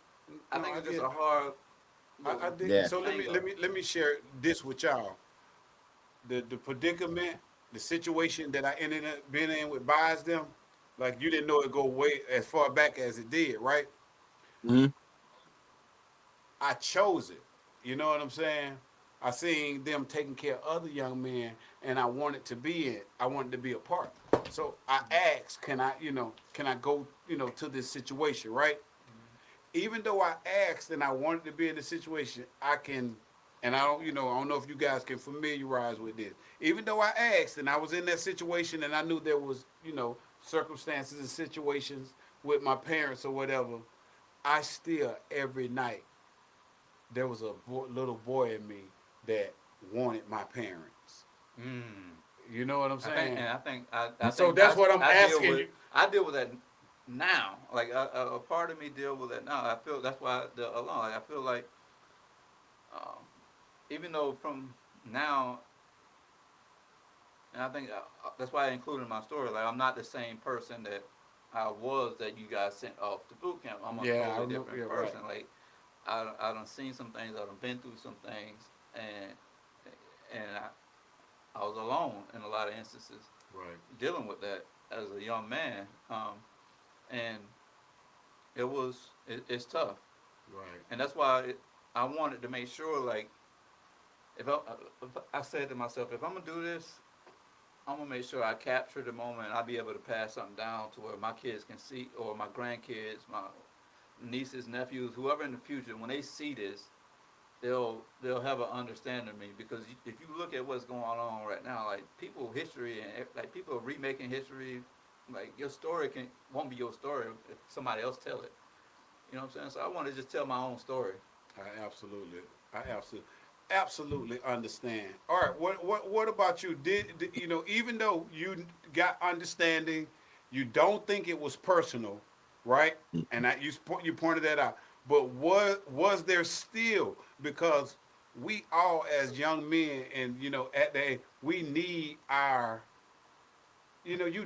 I think it's just a hard. I think yeah, so. Let me share this with y'all. The predicament, the situation that I ended up being in with buys them, like you didn't know it go way as far back as it did, right? hmm I chose it. You know what I'm saying? I seen them taking care of other young men, and I wanted to be it. I wanted to be a part. So I asked, can I go, to this situation, right? Even though I asked and I wanted to be in the situation, I can, and I don't know if you guys can familiarize with this. Even though I asked and I was in that situation and I knew there was, circumstances and situations with my parents or whatever, I still every night there was a little boy in me that wanted my parents. Mm. You know what I'm saying? I So think that's what I'm asking you. I deal with that now. Like a part of me deal with that now. I feel that's why alone. Like, I feel like um, even though from now, and I think that's why I included in my story. Like I'm not the same person that I was that you guys sent off to boot camp. I'm a Yeah, I totally remember. different Yeah, right. person. Like I done seen some things. I done been through some things, and I was alone in a lot of instances Right. dealing with that as a young man, and it's tough, Right. and that's why I wanted to make sure like if I said to myself if I'm gonna do this, I'm gonna make sure I capture the moment and I'll be able to pass something down to where my kids can see or my grandkids, my nieces, nephews, whoever in the future when they see this they'll have an understanding of me because if you look at what's going on right now, like people history and like people are remaking history, like your story won't be your story if somebody else tell it. You know what I'm saying? So I want to just tell my own story. I absolutely understand. All right, what about you? Did even though you got understanding, you don't think it was personal, right? And you pointed that out. But was there still because we all as young men and at the age, we need our you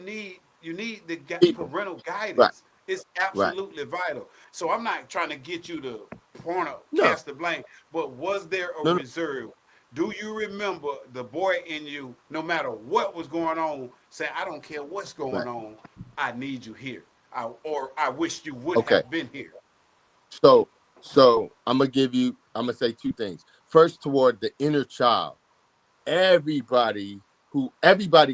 need the people. parental Right, guidance. It's right. absolutely vital. So I'm not trying to get you to No, cast the blame, but was there a no, no. reserve? Do you remember the boy in you, no matter what was going on, saying, "I don't care what's going Right. on, I need you here," or "I wish you would Okay. have been here." So I'm gonna say two things. First, toward the inner child. Everybody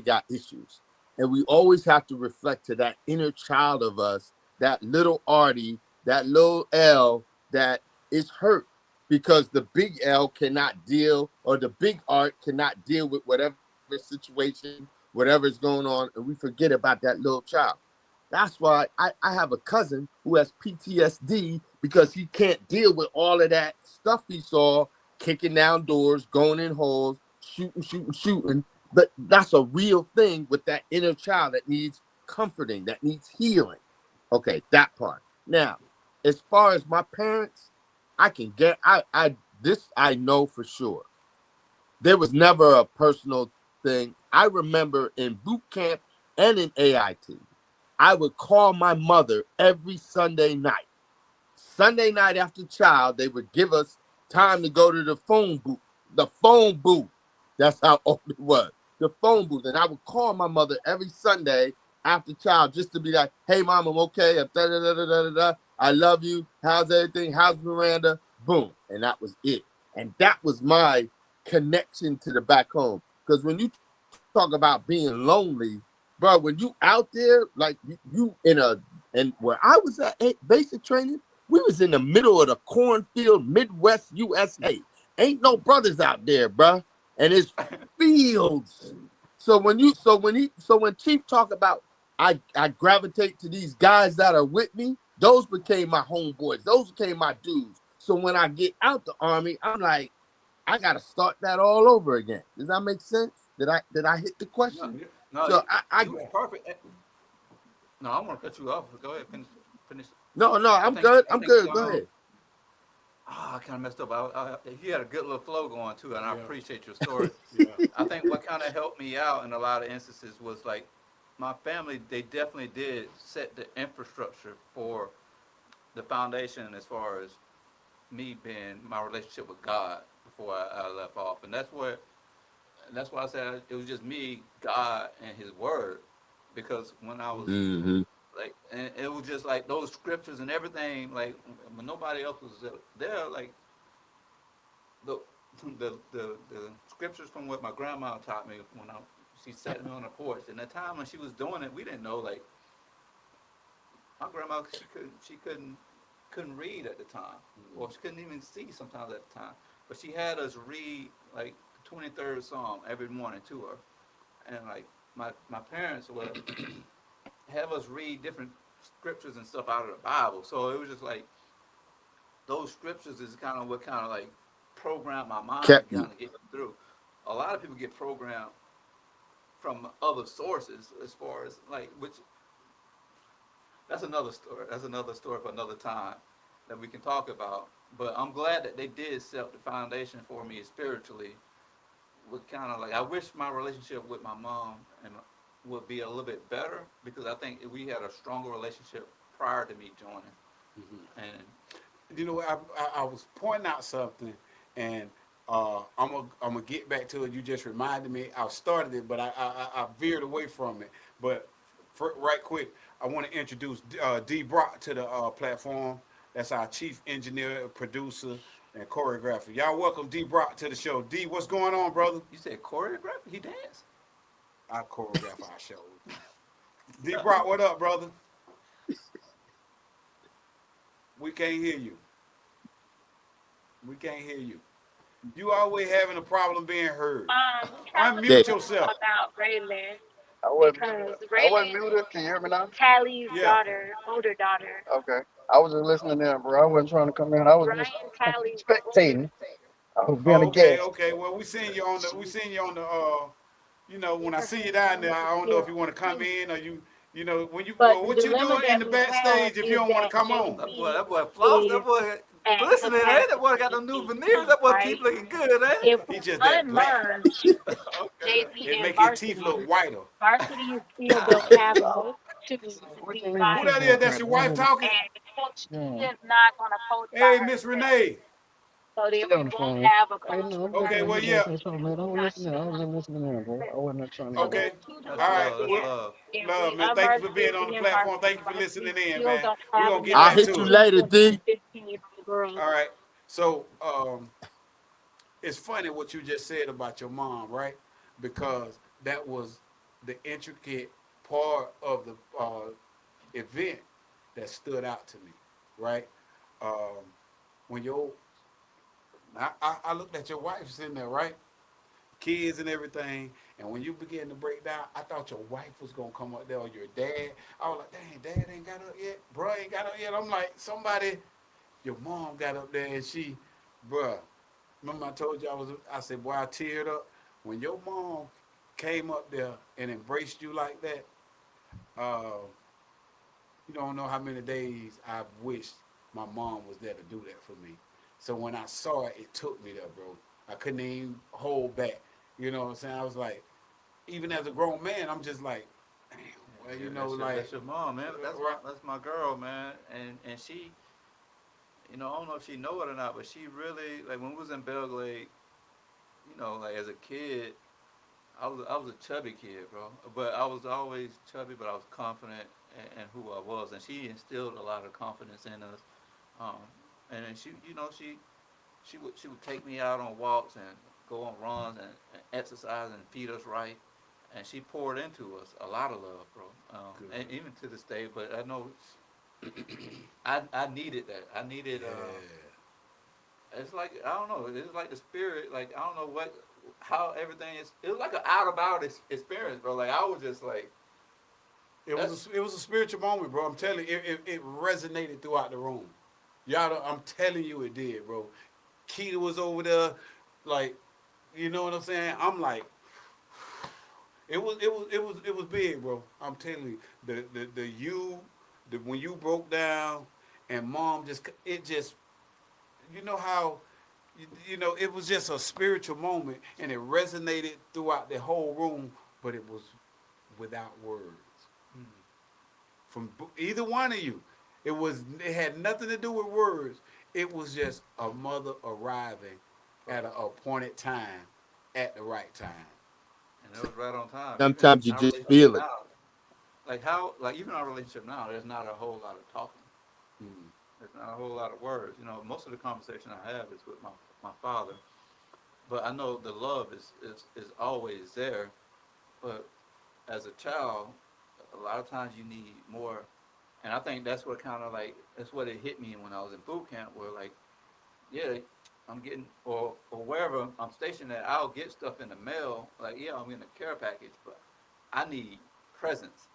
got issues, and we always have to reflect to that inner child of us, that little Artie, that little L that is hurt because the big L cannot deal, or the big Art cannot deal with whatever situation, whatever's going on, and we forget about that little child. That's why I have a cousin who has PTSD because he can't deal with all of that stuff he saw, kicking down doors, going in holes, shooting. But that's a real thing with that inner child that needs comforting, that needs healing. Okay, that part. Now, as far as my parents, I can get I this I know for sure. There was never a personal thing. I remember in boot camp and in AIT, I would call my mother every Sunday night. Sunday night after child, they would give us time to go to the phone booth. The phone booth. That's how old it was. The phone booth. And I would call my mother every Sunday after child just to be like, "Hey, mom, I'm okay. I love you. How's everything? How's Miranda?" Boom. And that was it. And that was my connection to the back home. Because when you talk about being lonely, bro, when you out there, like you in a, and where I was at basic training, we was in the middle of the cornfield, Midwest USA. Ain't no brothers out there, bro, and it's fields. So when Chief talk about, I gravitate to these guys that are with me, those became my homeboys. Those became my dudes. So when I get out the Army, I'm like, I gotta start that all over again. Does that make sense? Did I hit the question? No, So I you was perfect. No, I'm gonna cut you off. Go ahead, finish. no, I I'm think good. I I'm think good. Go ahead. I kind of messed up. You had a good little flow going too, and I appreciate your story. Yeah. I think what kind of helped me out in a lot of instances was like my family. They definitely did set the infrastructure for the foundation as far as me being my relationship with God before I left off, and that's why I said it was just me, God, and His Word, because when I was Mm-hmm. like, and it was just like those scriptures and everything, like when nobody else was there, like the the scriptures from what my grandma taught me when she sat me on the porch. And the time when she was doing it, we didn't know, like my grandma, she couldn't read at the time, or she couldn't even see sometimes at the time. But she had us read like the 23rd Psalm every morning to her, and like my parents would have us read different scriptures and stuff out of the Bible. So it was just like those scriptures is kind of what kind of like programmed my mind and Kept you. kind of get me through. A lot of people get programmed from other sources as far as like, which that's another story. That's another story for another time that we can talk about. But I'm glad that they did set the foundation for me spiritually. With kind of like, I wish my relationship with my mom and would be a little bit better, because I think we had a stronger relationship prior to me joining. And You know, I was pointing out something, and I'm gonna get back to it. You just reminded me. I started it, but I veered away from it. But right quick, I want to introduce D Brock to the platform. That's our chief engineer, producer, and choreographer. Y'all welcome D Brock to the show. D, what's going on, brother? you said choreography? He danced? I choreograph our show. D Brock, what up, brother? We can't hear you. We can't hear you. You always having a problem being heard. There. Unmute yourself. About Raylan I wasn't because I wasn't Raylan muted. Can you hear me now? Tally's Yeah. daughter, older daughter. Okay. I was just listening in, bro. I wasn't trying to come in. I was just Ryan Tally's older. spectating. I was being Oh, a okay, guest. okay. Well, we seen you on the you know, when I see you down there, I don't know if you want to come in or you know, when you But the what you dilemma doing in that the we have backstage if you is don't want to that come on. JB That boy floss. That is boy at glistening, ain't that boy got capacity them new in veneers. team, That boy teeth right? looking good, ain't If He we just that black. unmerge JV It and make his teeth look varsity, whiter. varsity still don't have a coach to What you Who define that doing, is? it, That's your Brandon? I wife didn't. talking? and the coach Yeah. is not going to coach by Hey, Miss herself. Renee. So then Stay we on the won't phone. have a Hey, coach no, for I'm Okay, listening. well, You varsity yeah. guys say something, man. I was not listening. I doing wasn't listening in, bro. I wasn't trying to so interrupt. Okay. there's two That's All right. love. dilemmas That's Well, there. love. If love, we man. Thank you unmerge for being on the JV and platform. Thank varsity, you for listening varsity in, still man. don't We're have gonna get I'll enough back hit to you it. later, assistance for D. 15-year-old girls. All right. So it's funny what you just said about your mom, right? Because that was the intricate part of the event that stood out to me, right? Um, when I looked at your wife sitting there, right? Kids and everything, and when you began to break down, I thought your wife was gonna come up there or your dad. I was like, dang, dad ain't got up yet, bro ain't got up yet. I'm like, somebody, your mom got up there and she, bruh, remember I told you I said, boy, I teared up. When your mom came up there and embraced you like that, uh, you don't know how many days I've wished my mom was there to do that for me. So when I saw it, it took me there, bro. I couldn't even hold back. You know what I'm saying? I was like, even as a grown man, I'm just like, damn, well, you know, That's like, your mom, man. right. That's my girl, man. And she, I don't know if she know it or not, but she really, like, when we was in Belgrade, like as a kid, I was a chubby kid, bro. But I was always chubby, but I was confident in who I was, and she instilled a lot of confidence in us. Um, and then she would take me out on walks and go on runs and exercise and feed us right. and she poured into us a lot of love, bro. And even to this day, but I know I needed that. I needed. It's like I don't know. It's like the spirit. Like I don't know how everything is. It was like an out of body experience, bro. Like I was just like. It was a spiritual moment, bro. I'm telling you, it resonated throughout the room. I'm telling you, it did, bro. Keita was over there, like, you know what I'm saying? I'm like, it was big, bro. I'm telling you, when you broke down, and mom just, you know how, it was just a spiritual moment, and it resonated throughout the whole room, but it was without words from either one of you. It had nothing to do with words. It was just a mother arriving at an appointed time at the right time. And it was right on time. Even Sometimes you our just relationship feel it. now, even our relationship now, there's not a whole lot of talking. There's not a whole lot of words. Most of the conversation I have is with my father. But I know the love is always there. But as a child, a lot of times you need more. And I think that's what it hit me when I was in boot camp, where like, yeah, I'm getting, or wherever I'm stationed at, I'll get stuff in the mail. Like, yeah, I'm getting a care package, but I need presence,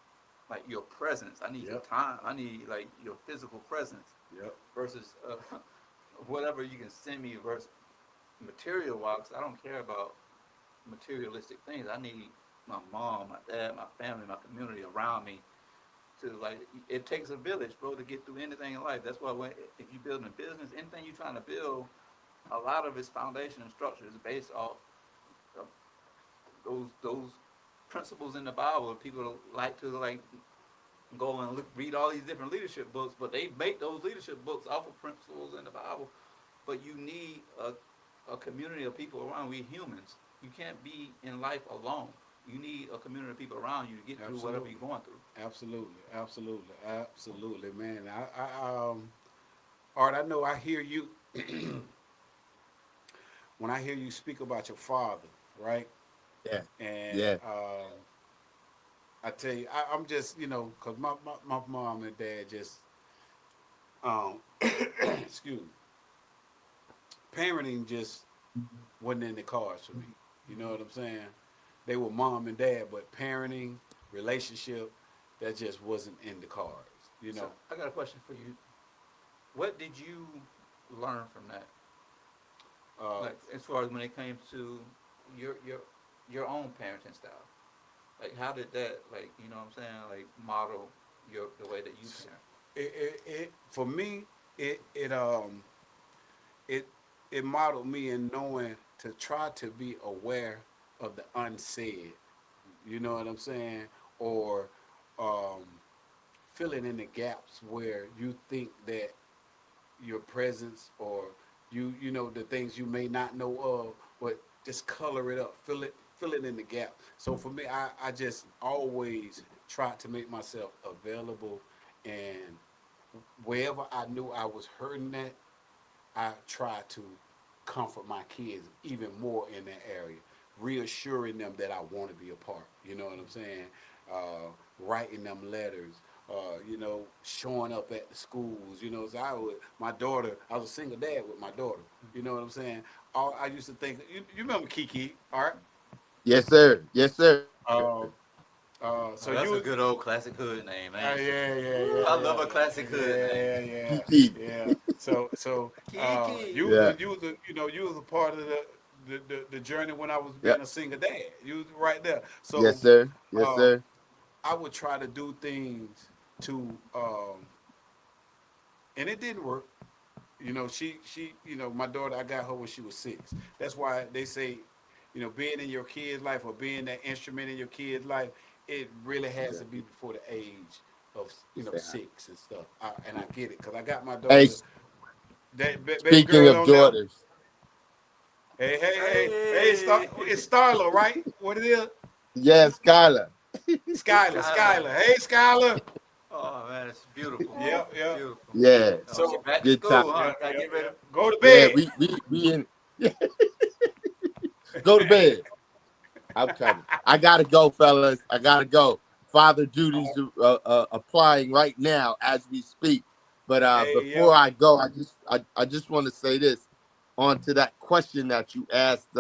like your presence. I need your time. I need like your physical presence. Versus whatever you can send me versus material wise. I don't care about materialistic things. I need my mom, my dad, my family, my community around me to like. It takes a village, bro, to get through anything in life. That's why if you're building a business, anything you're trying to build, a lot of its foundation and structure is based off of those principles in the Bible. People like to like go and read all these different leadership books, but they make those leadership books off of principles in the Bible. But you need a community of people around. We humans. You can't be in life alone. You need a community of people around you to get through whatever you're going through. Absolutely, man. Art, I know I hear you when I hear you speak about your father, right? Yeah. And Yeah. I tell you, I'm just, because my mom and dad just, excuse me, parenting just wasn't in the cards for me. You know what I'm saying? They were mom and dad, but parenting, relationship, that just wasn't in the cards. So I got a question for you. What did you learn from that? Like as far as when it came to your own parenting style. Like how did that, like, you know what I'm saying, like model the way that you parent? It for me, it modeled me in knowing to try to be aware of the unsaid. You know what I'm saying? Or filling in the gaps where you think that your presence or the things you may not know of, but just color it up, fill it in the gap. So for me, I just always tried to make myself available, and wherever I knew I was hurting at, I tried to comfort my kids even more in that area, reassuring them that I want to be a part. You know what I'm saying? Writing them letters, showing up at the schools. So I was a single dad with my daughter. You know what I'm saying? I used to think, you remember Kiki, all right? Yes, sir. Yes, sir. So that's a good old classic hood name, man. Yeah. I love a classic hood name. Kiki. Yeah. So Kiki. you was a part of the journey when I was being Yep. a single dad. You was right there. Yes, So sir. Yes, uh, sir. I would try to do things to, and it didn't work. She, my daughter, I got her when she was 6. That's why they say, being in your kid's life or being that instrument in your kid's life, it really has to be before the age of, 6 and stuff. And I get it, because I got my Hey, daughter, that baby speaking girl of on there. daughters, Hey, it's Starla, right? What it is? yes, Skylar. Skylar. Hey, Skylar. Oh man, it's beautiful. Yep. Beautiful. Yeah, So back to good time. school, huh? Gotta get ready. Go to Yeah, bed. we in. Go to bed. I'm coming. I gotta go, fellas. I gotta go. Father duties applying right now as we speak. But Hey, before yo. I go, I just want to say this on to that question that you asked,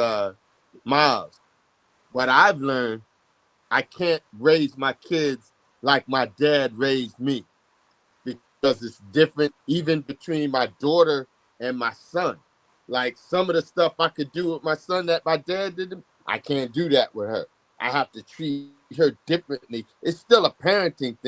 Miles. What I've learned, I can't raise my kids like my dad raised me because it's different even between my daughter and my son. Like some of the stuff I could do with my son that my dad did, I can't do that with her. I have to treat her differently. It's still a parenting thing,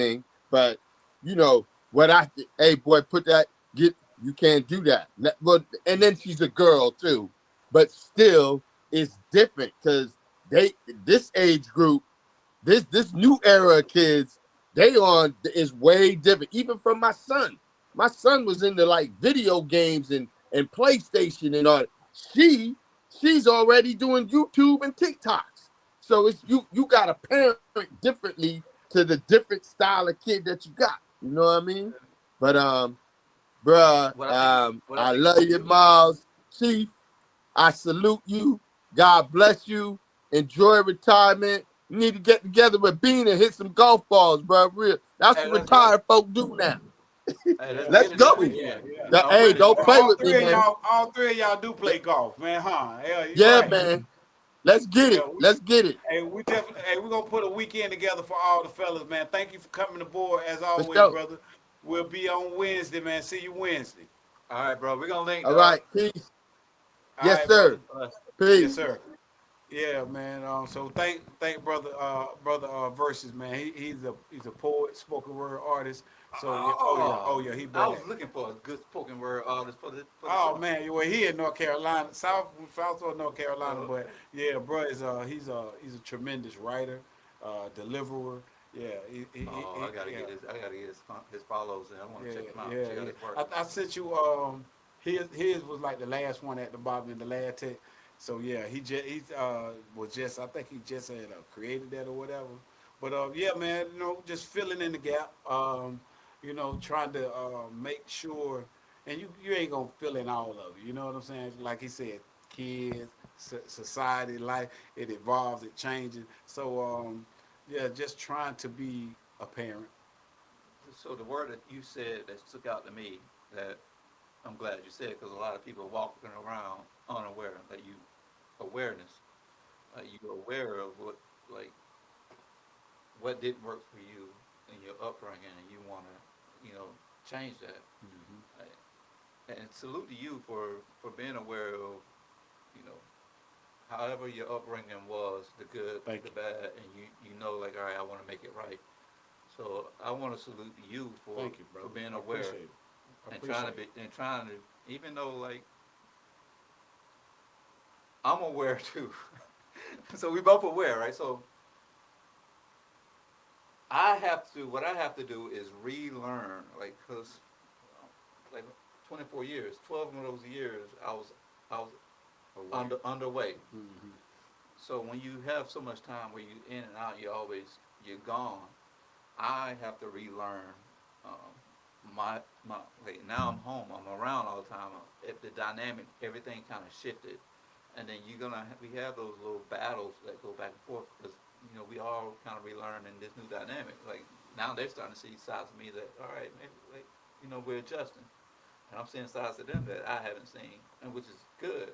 but you know what hey boy, put that you can't do that. But and then she's a girl too, but still it's different because this age group, this new era of kids, they on is way different. Even from my son. My son was into like video games and PlayStation and all. She's already doing YouTube and TikToks. So it's you got to parent differently to the different style of kid that you got. You know what I mean? But bruh, What I I think love you you, do. Miles. Chief, I salute you. God bless you. Enjoy retirement. You need to get together with Bean and hit some golf balls, bro. Real. That's Hey, what let's go. retired folk do now. Hey, let's Let's get it this go. weekend. I'm Hey, with it. don't play with me, man. All three of y'all do play golf, man, huh? Yeah, you're Yeah, right. man. Let's get Yeah, it. Let's get it. hey, we definitely, hey, we're gonna put a weekend together for all the fellas, man. Thank you for coming aboard as For always, sure. brother. We'll be on Wednesday, man. See you Wednesday. All right, bro. We're gonna link, All dog. right. Peace. All Yes, right, brother. sir. Yes, Peace. sir. Yeah, man. So thank brother Versus, man. He's a poet, spoken word artist. So yeah, oh yeah, he I brought was it. looking for a good spoken word artist for the Oh show. man, well he in North Carolina, Southwest North Carolina, Oh, but okay. yeah, bro is he's a tremendous writer, deliverer. Yeah, Oh, yeah. I gotta get his follows, and I want Yeah, to check him out. yeah, Check out yeah. his work. I sent you his was like the last one at the bottom in the last text. So yeah, he was just I think he just had created that or whatever. But yeah, man, just filling in the gap. Trying to make sure, and you ain't gonna fill in all of it. You know what I'm saying? Like he said, kids, society, life, it evolves, it changes. So yeah, just trying to be a parent. So the word that you said that stuck out to me, that I'm glad you said, because a lot of people walking around unaware that you awareness, you're aware of like what didn't work for you in your upbringing, and you want to change that. And salute to you for being aware of you know however your upbringing was, the good, Thank the you. bad, and you know, like, all right, I want to make it right. So I want to salute you Thank you, for brother. being I aware appreciate it. I and appreciate it. trying to, even though, like, I'm aware too. So we both aware, right? So what I have to do is relearn, like, cause like 24 years, 12 of those years, I was underway. So when you have so much time where you in and out, you're gone. I have to relearn um, my like now I'm home. I'm around all the time. If the dynamic, everything kind of shifted, and then we have those little battles that go back and forth because we all kind of relearn in this new dynamic. Like now they're starting to see sides of me that all right, maybe like we're adjusting, and I'm seeing sides of them that I haven't seen, and which is good.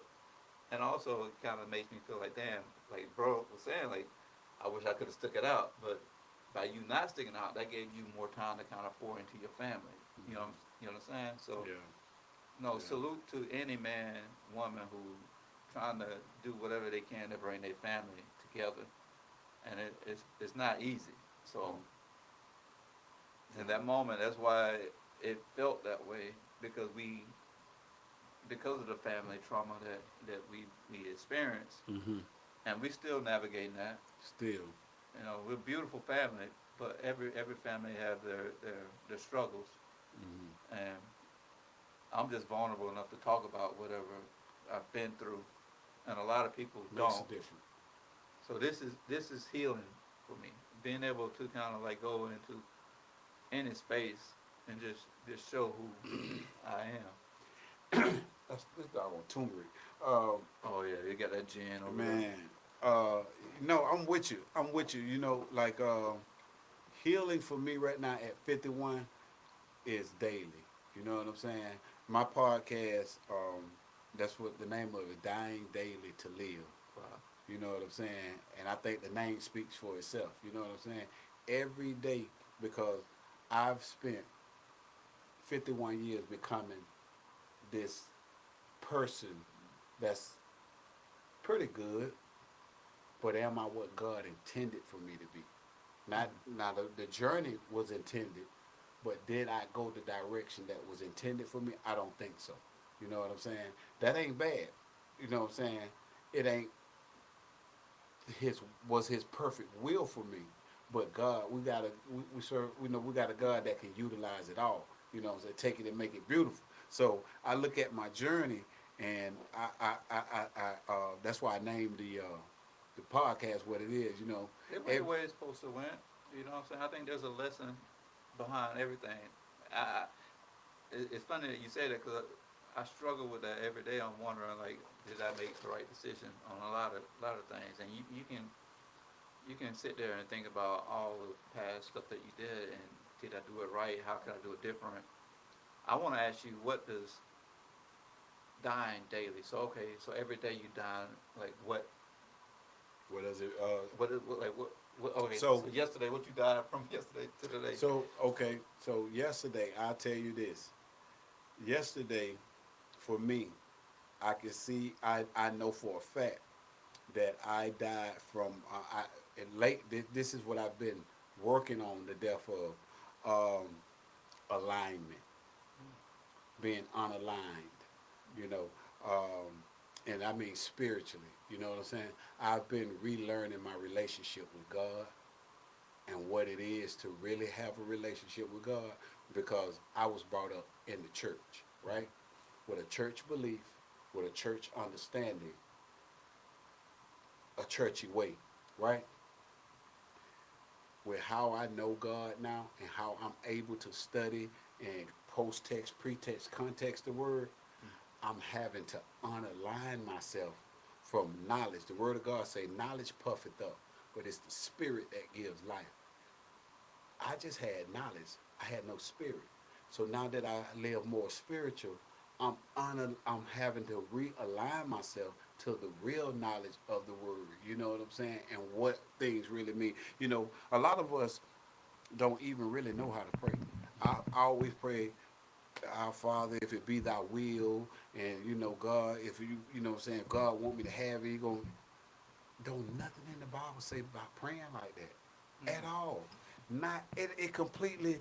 And also it kind of makes me feel like damn, like bro was saying, like I wish I could have stuck it out, but by you not sticking out, that gave you more time to kind of pour into your family. You know what I'm saying? So Yeah. no, Yeah. salute to any man, woman who trying to do whatever they can to bring their family together, and it's not easy. So in that moment, that's why it felt that way because of the family trauma that we experienced, and we still navigating that. Still. We're a beautiful family, but every family have their struggles, and I'm just vulnerable enough to talk about whatever I've been through, and a lot of people Makes don't. a difference. So this is healing for me, being able to kind of like go into any space and just show who I am. That's this dog on turmeric. Um, Oh yeah, you got that gin over there. man, Uh, no, I'm with you. I'm with you. You know, like healing for me right now at 51 is daily. You know what I'm saying? My podcast, that's what the name of it, Dying Daily to Live. Wow. You know what I'm saying? And I think the name speaks for itself. You know what I'm saying? Every day, because I've spent 51 years becoming this person that's pretty good, but am I what God intended for me to be? Not now the journey was intended, but did I go the direction that was intended for me? I don't think so. You know what I'm saying? That ain't bad. You know what I'm saying? It ain't his perfect will for me. But God, we serve, we know we got a God that can utilize it all. You know what I'm saying? Take it and make it beautiful. So I look at my journey, and that's why I named the podcast what it is. You know, It went the way it's supposed to went. You know what I'm saying? I think there's a lesson behind everything. I, it's funny that you say that because I struggle with that every day. I'm wondering like, did I make the right decision on a lot of things? And you can sit there and think about all the past stuff that you did and did I do it right? How can I do it different? I want to ask you, what does dying daily? So okay, so every day you die, like what? What does it? What okay, So so yesterday, what you died from yesterday to today? So okay, so yesterday I'll tell you this. Yesterday, for me, I can see I know for a fact that I died from This is what I've been working on the death of alignment, being unaligned. You know, and I mean spiritually. You know what I'm saying? I've been relearning my relationship with God and what it is to really have a relationship with God because I was brought up in the church, right? With a church belief, with a church understanding, a churchy way, right? With how I know God now and how I'm able to study and post-text, pretext, context the word, I'm having to unalign myself from knowledge. The word of God say knowledge puffeth up, but it's the spirit that gives life. I just had knowledge. I had no spirit. So now that I live more spiritual, I'm having to realign myself to the real knowledge of the word. You know what I'm saying? And what things really mean. You know, a lot of us don't even really know how to pray. I always pray, our Father, if it be thy will, and you know, God, if you know what I'm saying, if God want me to have it, he gonna don't nothing in the Bible say about praying like that at all. Not it completely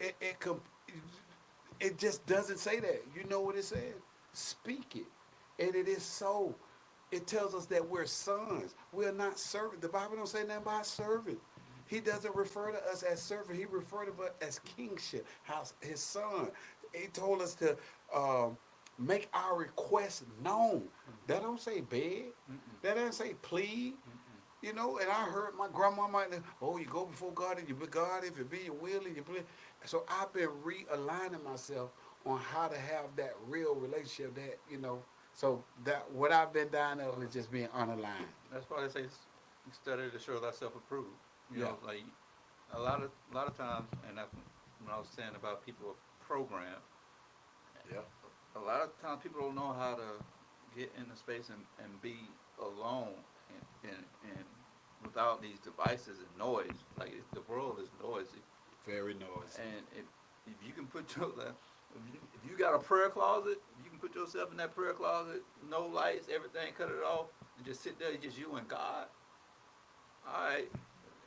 it it com- it just doesn't say that. You know what it says? Speak it, and it is so. It tells us that we're sons. We're not servants. The Bible don't say nothing about servant. He doesn't refer to us as servant. He referred to us as kingship, his son. He told us to make our requests known. That don't say beg. That doesn't say plead. You know, and I heard my grandma might, oh, you go before God and you be God if it be your will and you plead. So I've been realigning myself on how to have that real relationship that, you know, so that what I've been dying of is just being unaligned. That's why they say study to show thyself approved. You Yeah. know, like a lot of times, and that's when I was saying about people programmed. Yeah. A lot of times people don't know how to get in the space and be alone and without these devices and noise. Like the world is noisy. Very noisy. And if you can put your if you got a prayer closet, you can put yourself in that prayer closet, no lights, everything, cut it off, and just sit there, just you and God. All right,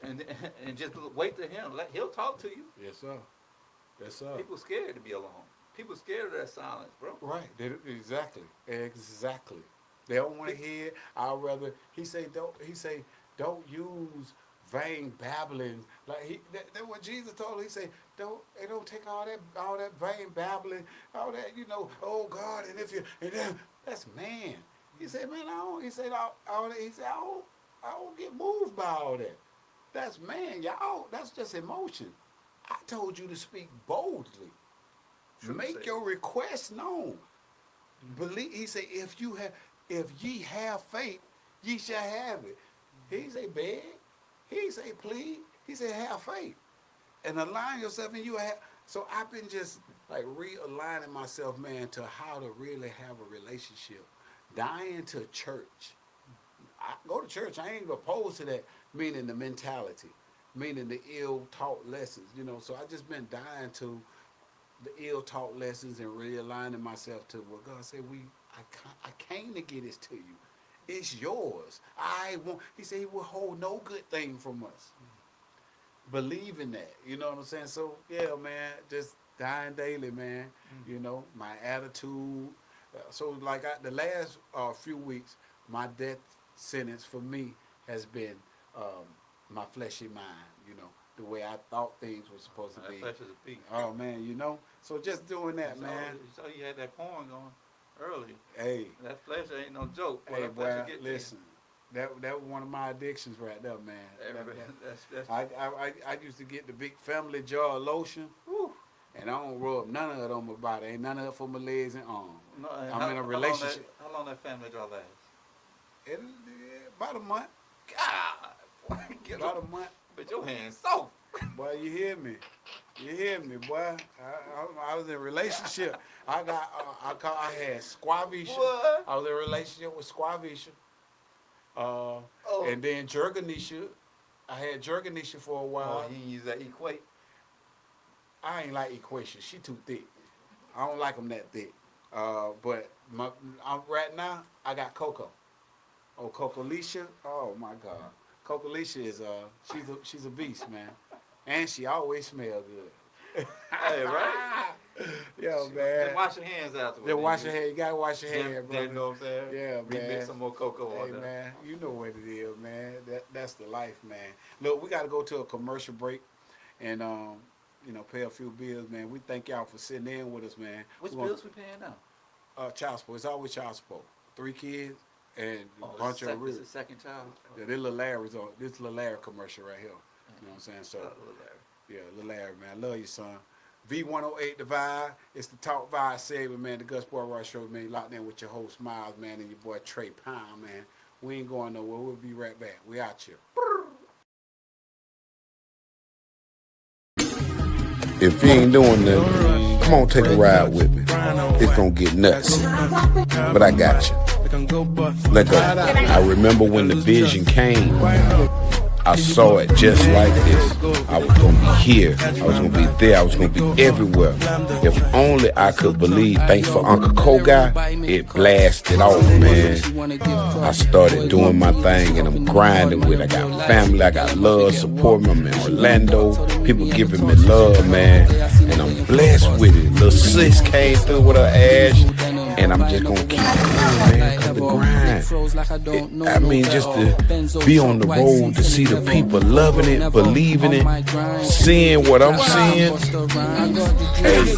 and and just wait to Him. He'll talk to you. Yes, sir. Yes, sir. People scared to be alone. People scared of that silence, bro. Right. Exactly. Exactly. They don't want to hear it. I'd rather he say don't use vain babbling. Like that what Jesus told him. He say don't take all that vain babbling, all that, you know, oh God, and if you and then that's man. He said, man, I don't he said all that he said, I don't get moved by all that. That's man, y'all, that's just emotion. I told you to speak boldly. Make your request known. Believe. He said, if ye have faith, ye shall have it. He ain't say beg. He ain't say plead. He said have faith and align yourself, and you have. So I've been just like realigning myself, man, to how to really have a relationship. Dying to church. I go to church. I ain't opposed to that. Meaning the mentality, meaning the ill-taught lessons. You know. So I just been dying to the ill-taught lessons and realigning myself to what God said. I came to get this to you. It's yours. He said he will hold no good thing from us. Believe in that. You know what I'm saying? So, yeah, man, just dying daily, man. You know, my attitude. So, like, the last few weeks, my death sentence for me has been my fleshy mind, you know, the way I thought things were supposed to be. Flesh is a beast. Oh, man, you know? So, just doing that, man. So you had that porn going earlier. Hey. That flesh ain't no joke. Boy, Hey, boy, listen. That was one of my addictions right there, man. I used to get the big Family Jar lotion, and I don't rub none of it on my body. Ain't none of it for my legs and arms. No, I'm in a relationship. How long that Family Jar lasts? About a month. God, about a month. But your hands soft. Boy, you hear me? You hear me, boy? I was in a relationship. I had Squavisha. What? I was in a relationship with Squavisha. And then Jerganisha. I had Jerganisha for a while. Oh, you didn't use that Equate? I ain't like Equation. She too thick. I don't like them that thick. But right now, I got Coco. Oh, Coco Leisha. Oh, my God. Coco Leisha is, she's a beast, man. And she always smell good. Hey, right? Yo, man. Then wash your hands afterwards. Then wash your hands. You got to wash your hands, bro. You know what I'm saying? Yeah, man. Remix some more cocoa on Hey, there. man. You know what it is, man. That's the life, man. Look, we got to go to a commercial break and, you know, pay a few bills, man. We thank y'all for sitting in with us, man. Which bills we paying now? Child support. It's always child support. 3 kids and a bunch of This is second child? Yeah, this Lil Larry's on. This Lil Larry commercial right here. You know what I'm saying? So, yeah, Lil Larry, man. I love you, son. V108 The Vibe. It's the Talk Vibe segment, man. The GusBoiRaw Show, man. Locked in with your host, Miles, man, and your boy, Trey Pound, man. We ain't going nowhere. We'll be right back. We out here. If you ain't doing nothing, come on, take a ride with me. It's gonna get nuts. But I got you. Let go. I remember when the vision came. I saw it just like this. I was gonna be here. I was gonna be there. I was gonna be everywhere. If only I could believe. Thanks for Uncle Cole guy. It blasted off, man. I started doing my thing and I'm grinding with it. I got family. I got love, support. I'm in Orlando. People giving me love, man. And I'm blessed with it. Little sis came through with her ass. And I'm just gonna keep going, man. Cause the grind. I mean, just to be on the road, to see the people loving it, believing it, seeing what I'm seeing. Hey, you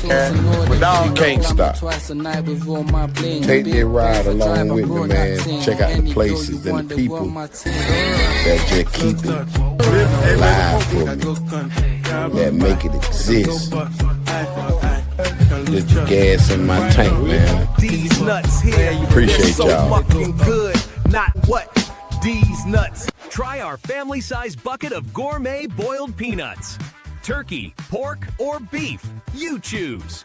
can't stop. Take that ride along with me, man. Check out the places and the people that just keep it alive for me, that make it exist. Just the gas in my tank, man. These nuts here. Appreciate so y'all. Fucking good. Not what? These nuts. Try our family-sized bucket of gourmet boiled peanuts. Turkey, pork, or beef. You choose.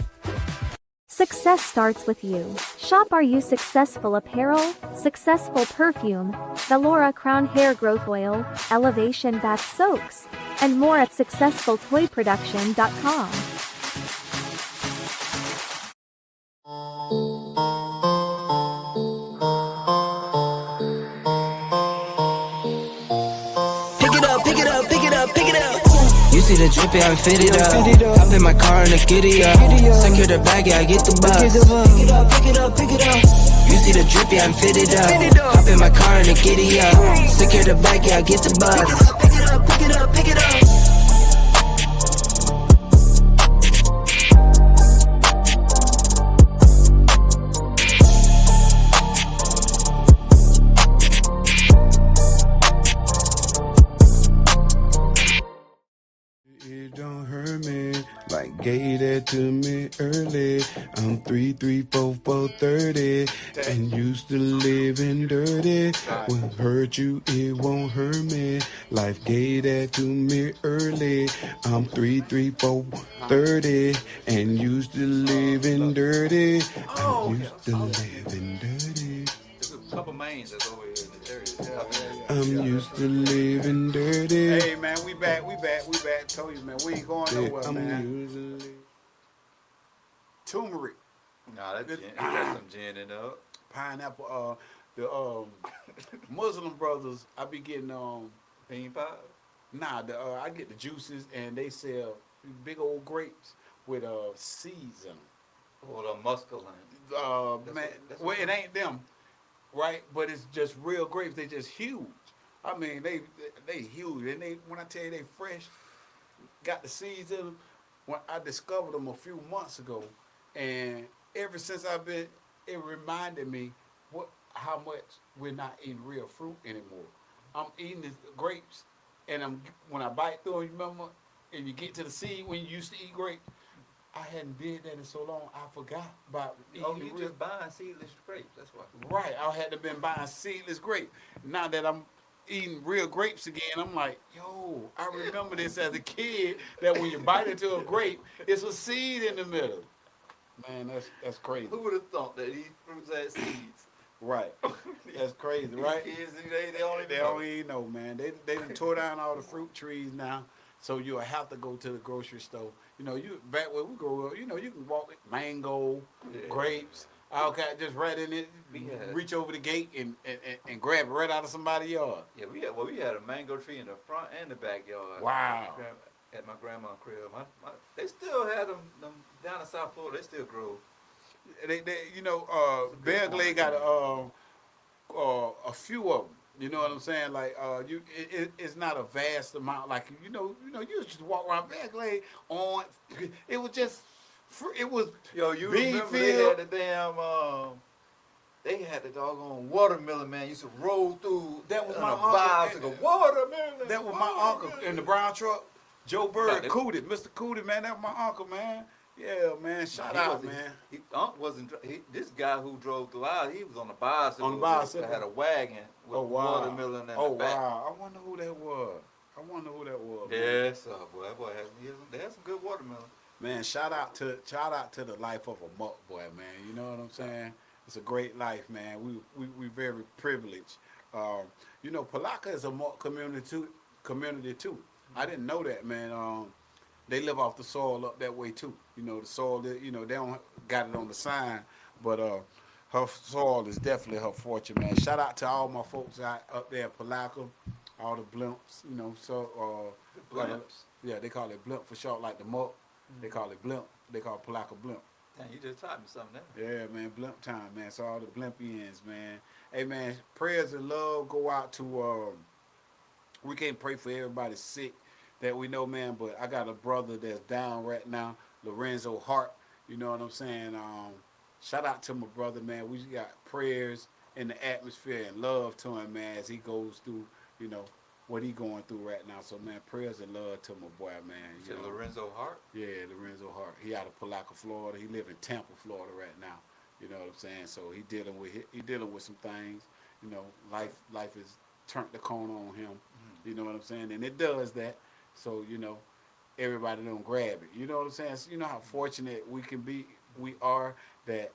Success starts with you. Shop our You Successful apparel, successful perfume, Velora Crown Hair Growth Oil, Elevation Bath Soaks, and more at successfultoyproduction.com. You see the drippy, I'm fitted up. Hop in my car and I get it up. Secure the bag, yeah, I get the bus. Pick it up, pick it up, pick it up. You see the drippy, I'm fitted up. Hop in my car and I get it up. Secure the bag, yeah, I get the bus. Pick it up, pick it up, pick it up. It don't hurt me like gave that to me early. I'm 3, 3, 4, 4, 30, and used to live in dirty. When hurt you, it won't hurt me. Life gave that to me early. I'm 3, 3, 4, 30, and used to live in dirty. I used to live in dirty. There's a couple mains that's over here in this area. I'm used to living dirty. Hey man, we back. Told you, man, we ain't going nowhere, man. Usually Turmeric. Nah, that's gin. He got some gin in there. Pineapple. The Muslim brothers, I be getting bean pie. Nah, I get the juices and they sell big old grapes with seeds in them. Or the muscaline. Man, well, it ain't them, right? But it's just real grapes. They just huge. I mean, they huge, and they when I tell you they fresh, got the seeds in them. When I discovered them a few months ago, and ever since I've been, it reminded me how much we're not eating real fruit anymore. I'm eating the grapes, and when I bite through them, you remember, and you get to the seed when you used to eat grapes. I hadn't did that in so long, I forgot about eating. Oh, you just buying seedless grapes, that's why. Right, I had to been buying seedless grapes. Now that I'm eating real grapes again, I'm like, yo, I remember this as a kid, that when you bite into a grape, it's a seed in the middle. Man, that's crazy. Who would have thought that these fruits had seeds? Right. That's crazy, right? These kids, they don't even know, man. They done tore down all the fruit trees now, so you'll have to go to the grocery store. You know, you back where we grew up, you know, you can walk mango, grapes, all kind, just right in it, reach over the gate and grab it right out of somebody's yard. Yeah, we had a mango tree in the front and the backyard. Wow. At my grandma's crib. They still had them down in South Florida. They still grow. They you know, Bear Glade got a few of them. You know what I'm saying? Like it's not a vast amount. Like you know, you just walk around Bear Glade on. It was just, it was. Yo, you remember they had the damn. They had the doggone watermelon, man. Used to roll through. That was on my a uncle. bicycle. Watermelon. That was my uncle in the brown truck. Joe Bird, Cootie, Mr. Cootie, man. That was my uncle, man. Yeah, man. Shout out, man. Unc wasn't. This guy who drove through ours, he was on a bicycle. On the bicycle. Had a wagon with watermelon in the back. Oh wow! I wonder who that was. Yes, boy. That boy they had some good watermelon. Man, shout out to the life of a muck boy, man. You know what I'm saying? It's a great life, man. We very privileged. You know, Palaka is a muck community too. I didn't know that, man. They live off the soil up that way too. You know, the soil, you know, they don't got it on the sign, but her soil is definitely her fortune, man. Shout out to all my folks up there at Palaka, all the blimps, you know. So the blimps. Yeah, they call it blimp for short, like the muck. They call it blimp. They call it Palaka blimp. Damn, you just taught me something there. Yeah, man, blimp time, man. So all the blimpians, man. Hey, man, prayers and love go out to. We can't pray for everybody sick that we know, man, but I got a brother that's down right now, Lorenzo Hart. You know what I'm saying? Shout out to my brother, man. We got prayers in the atmosphere and love to him, man, as he goes through, you know, what he going through right now. So, man, prayers and love to my boy, man. You said Lorenzo Hart? Yeah, Lorenzo Hart. He out of Palaka, Florida. He live in Tampa, Florida right now. You know what I'm saying? So he dealing with some things. You know, life has turned the corner on him. Mm-hmm. You know what I'm saying? And it does that. So, you know, everybody don't grab it. You know what I'm saying? So, you know how fortunate we are that,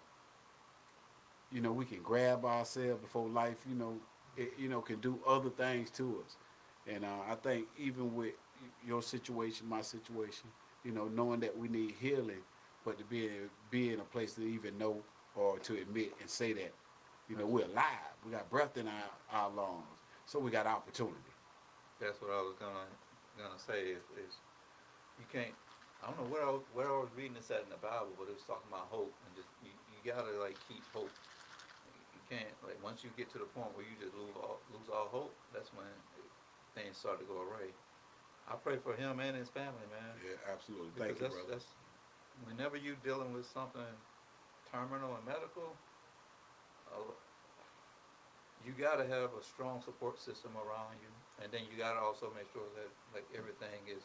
you know, we can grab ourselves before life, you know, can do other things to us. And I think even with your situation, my situation, you know, knowing that we need healing, but to be in a place to even know or to admit and say that, you know, we're alive. We got breath in our lungs. So we got opportunity. That's what I was gonna say is you can't. I don't know where I was reading this at in the Bible, but it was talking about hope and just you gotta like keep hope. You can't like once you get to the point where you just lose all hope. That's when things start to go awry. I pray for him and his family, man. Yeah, absolutely. Thank you, brother. That's whenever you're dealing with something terminal and medical, you got to have a strong support system around you, and then you got to also make sure that like everything is,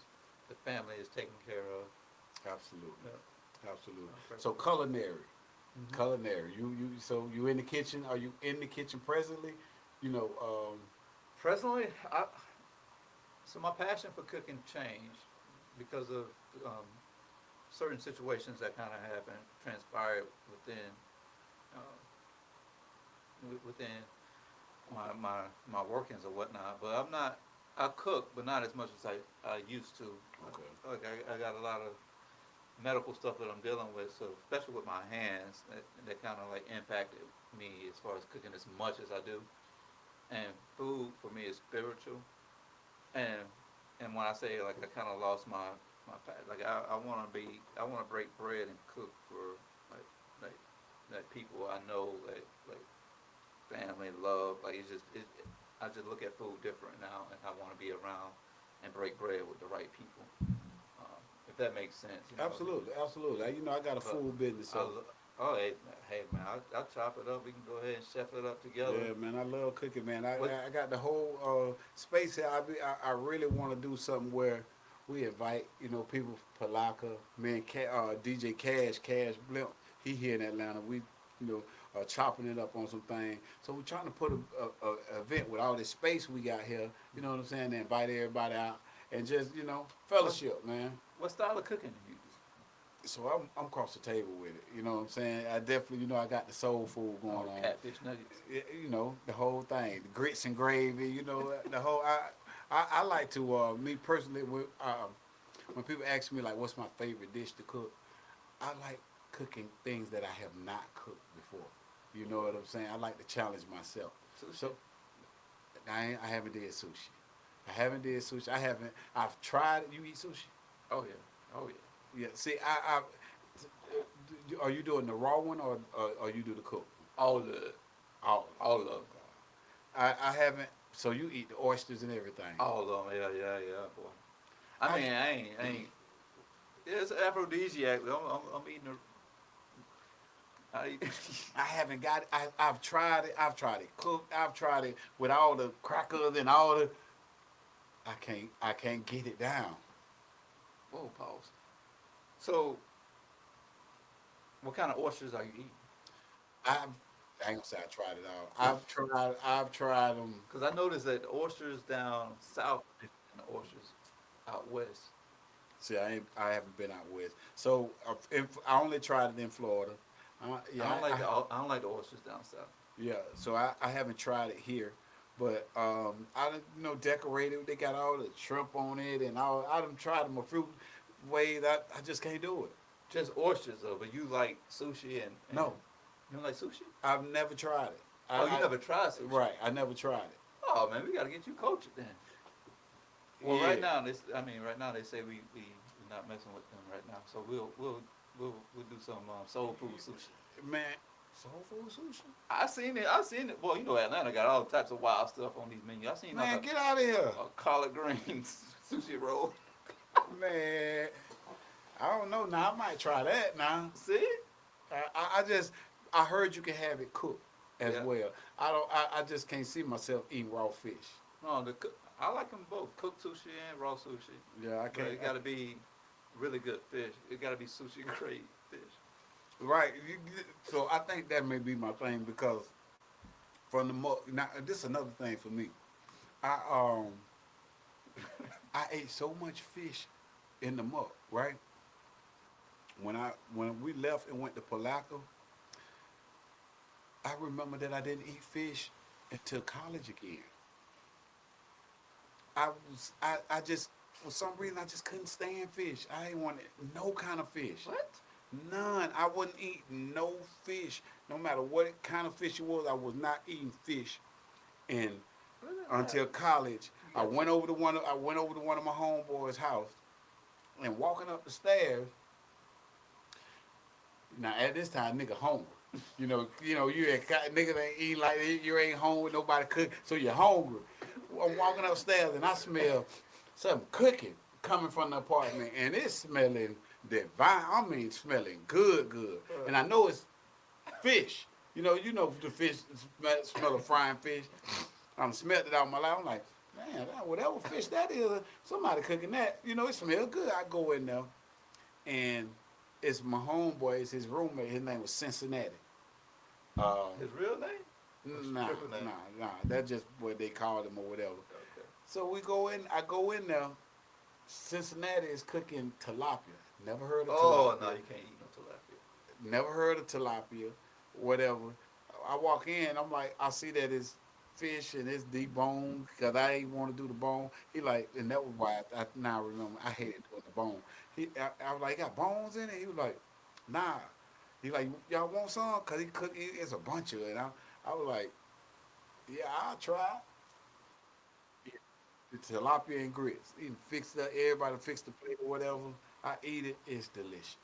the family is taken care of. Absolutely, absolutely. So culinary. So you in the kitchen? Are you in the kitchen presently? You know, Personally, so my passion for cooking changed because of um, certain situations that kind of happened, transpired uh, within my workings or whatnot. But I'm not. I cook, but not as much as I used to. Okay. I got a lot of medical stuff that I'm dealing with, so especially with my hands, that kind of like impacted me as far as cooking as much as I do. And food for me is spiritual, and when I say like I kind of lost like I want to break bread and cook for like like people I know, like family, love. Like I just look at food different now, and I want to be around and break bread with the right people. If that makes sense, you know. Absolutely, absolutely. You know, I got a But food business, so oh hey man, I'll chop it up. We can go ahead and chef it up together. yeah, man, I love cooking, man. What? I got the whole space here. I really want to do something where we invite, you know, people from Palaka, man, DJ Cash Blimp. He here in Atlanta. We, you know, chopping it up on some things. So we're trying to put a event with all this space we got here. You know what I'm saying? To invite everybody out and just, you know, fellowship, man. What style of cooking do you do? So I'm across the table with it. You know what I'm saying? I definitely, you know, I got the soul food going on. Catfish nuggets. You know, the whole thing, the grits and gravy. You know, the whole. I like to me personally when people ask me like, what's my favorite dish to cook? I like cooking things that I have not cooked before. You know what I'm saying? I like to challenge myself. Sushi. So I haven't did sushi. I haven't did sushi. I've tried it. You eat sushi? Oh yeah. Oh yeah. Yeah. See, are you doing the raw one or you do the cook? All of it. All of it. I haven't. So you eat the oysters and everything? All of them. Yeah, boy. I mean, I ain't. It's aphrodisiac. I'm eating I haven't got it. I've tried it. I've tried it cooked. I've tried it with all the crackers and all the. I can't get it down. Whoa, pause. So, what kind of oysters are you eating? I ain't gonna say I tried it all. I've tried them. Because I noticed that the oysters down south are different than the oysters out west. See, I haven't been out west. So I only tried it in Florida. Yeah, I don't like the oysters down south. Yeah, so I haven't tried it here, but I done, you know, decorated. They got all the shrimp on it and all. I done tried them a few ways. I just can't do it. Just oysters though, but you like sushi and no. You don't like sushi? I've never tried it. You never tried sushi? Right, I never tried it. Oh man, we gotta get you coached then. Well, Yeah. right now they say we're not messing with them right now. So we'll do some soul food sushi. Man, soul food sushi? I seen it. Well, you know Atlanta got all types of wild stuff on these menus. I seen Man, like get out of here. A collard greens sushi roll. Man, I don't know now. I might try that now. See? I heard you can have it cooked as well. I just can't see myself eating raw fish. No, I like them both, cooked sushi and raw sushi. Yeah, I can't. But it got to be really good fish. It got to be sushi grade fish. Right. So I think that may be my thing because from the now this is another thing for me. I ate so much fish in the muck, right? When we left and went to Palaca, I remember that I didn't eat fish until college again. I just for some reason I just couldn't stand fish. I ain't want no kind of fish. What? None. I wouldn't eat no fish, no matter what kind of fish it was. I was not eating fish, and until college, I went over to one of my homeboys' house, and walking up the stairs. Now at this time, nigga hungry. You know, niggas ain't eating like you ain't home with nobody cook, so you're hungry. I'm walking upstairs and I smell something cooking coming from the apartment, and it's smelling divine. I mean, smelling good. And I know it's fish. You know the fish smell of frying fish. I'm smelled it out my life. I'm like, man, whatever fish that is, somebody cooking that. You know, it smells good. I go in there, and it's my homeboy. It's his roommate. His name was Cincinnati. His real name? Nah, triple name? nah. That's just what they called him or whatever. Okay. So we go in. I go in there. Cincinnati is cooking tilapia. Never heard of Oh tilapia. no, you can't eat no tilapia. Never heard of tilapia. Whatever. I walk in. I'm like, I see that it's fish and it's deboned because I ain't want to do the bone. He like, and that was why I now remember I hated doing the bone. I was like, got bones in it. He was like, nah. He like, y'all want some? Cause he cook. It's a bunch of it. I was like, yeah, I'll try. The tilapia and grits. He fix it. Everybody fix the plate or whatever. I eat it. It's delicious.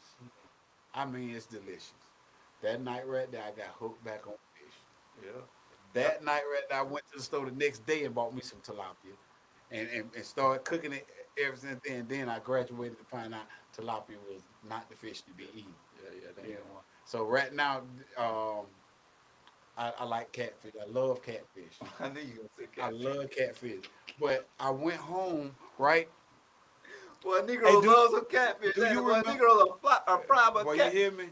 I mean, it's delicious. That night right there, I got hooked back on fish. Yeah. That night right there, I went to the store the next day and bought me some tilapia, and started cooking it ever since then. Then I graduated to find out tilapia was not the fish to be eaten. Yeah. They Yeah. don't want. So right now, I like catfish. I love catfish. I knew you gonna say I catfish. love catfish. But I went home, right? Boy, Negro Hey, loves some catfish. do you Boy, remember? Negro a fry but Boy, you cat. hear me?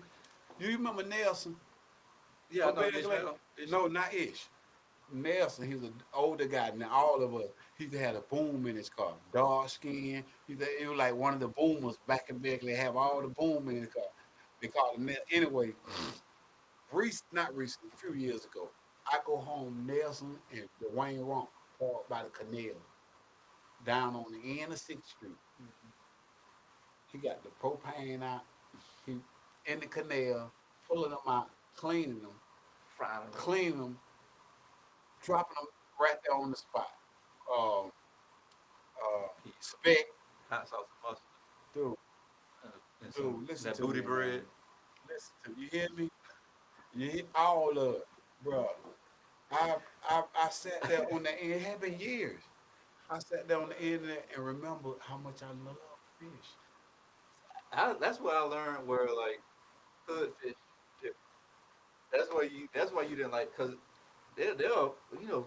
You remember Nelson? Yeah, I From know Bear Glade? Ishmael. No, not Ish. Nelson, he was an older guy than all of us. He had a boom in his car, dark skin. He was like one of the boomers back in Beckley. Have all the boom in his car. They called him Nelson. Anyway, not recently, a few years ago, I go home. Nelson and Dwayne Rump parked by the canal down on the end of 6th Street. He got the propane out. He in the canal, pulling them out, cleaning them, Frying them. cleaning them, dropping them right there on the spot. Um, Spec, Hot sauce and mustard. dude, And dude, some listen that to booty me, bread. man. Listen to me. You hear me? You hear all of it, bro. I sat there on the end. It had been years. I sat there on the internet and remembered how much I love fish. That's what I learned. Where like hood fish different. That's why you didn't like because they'll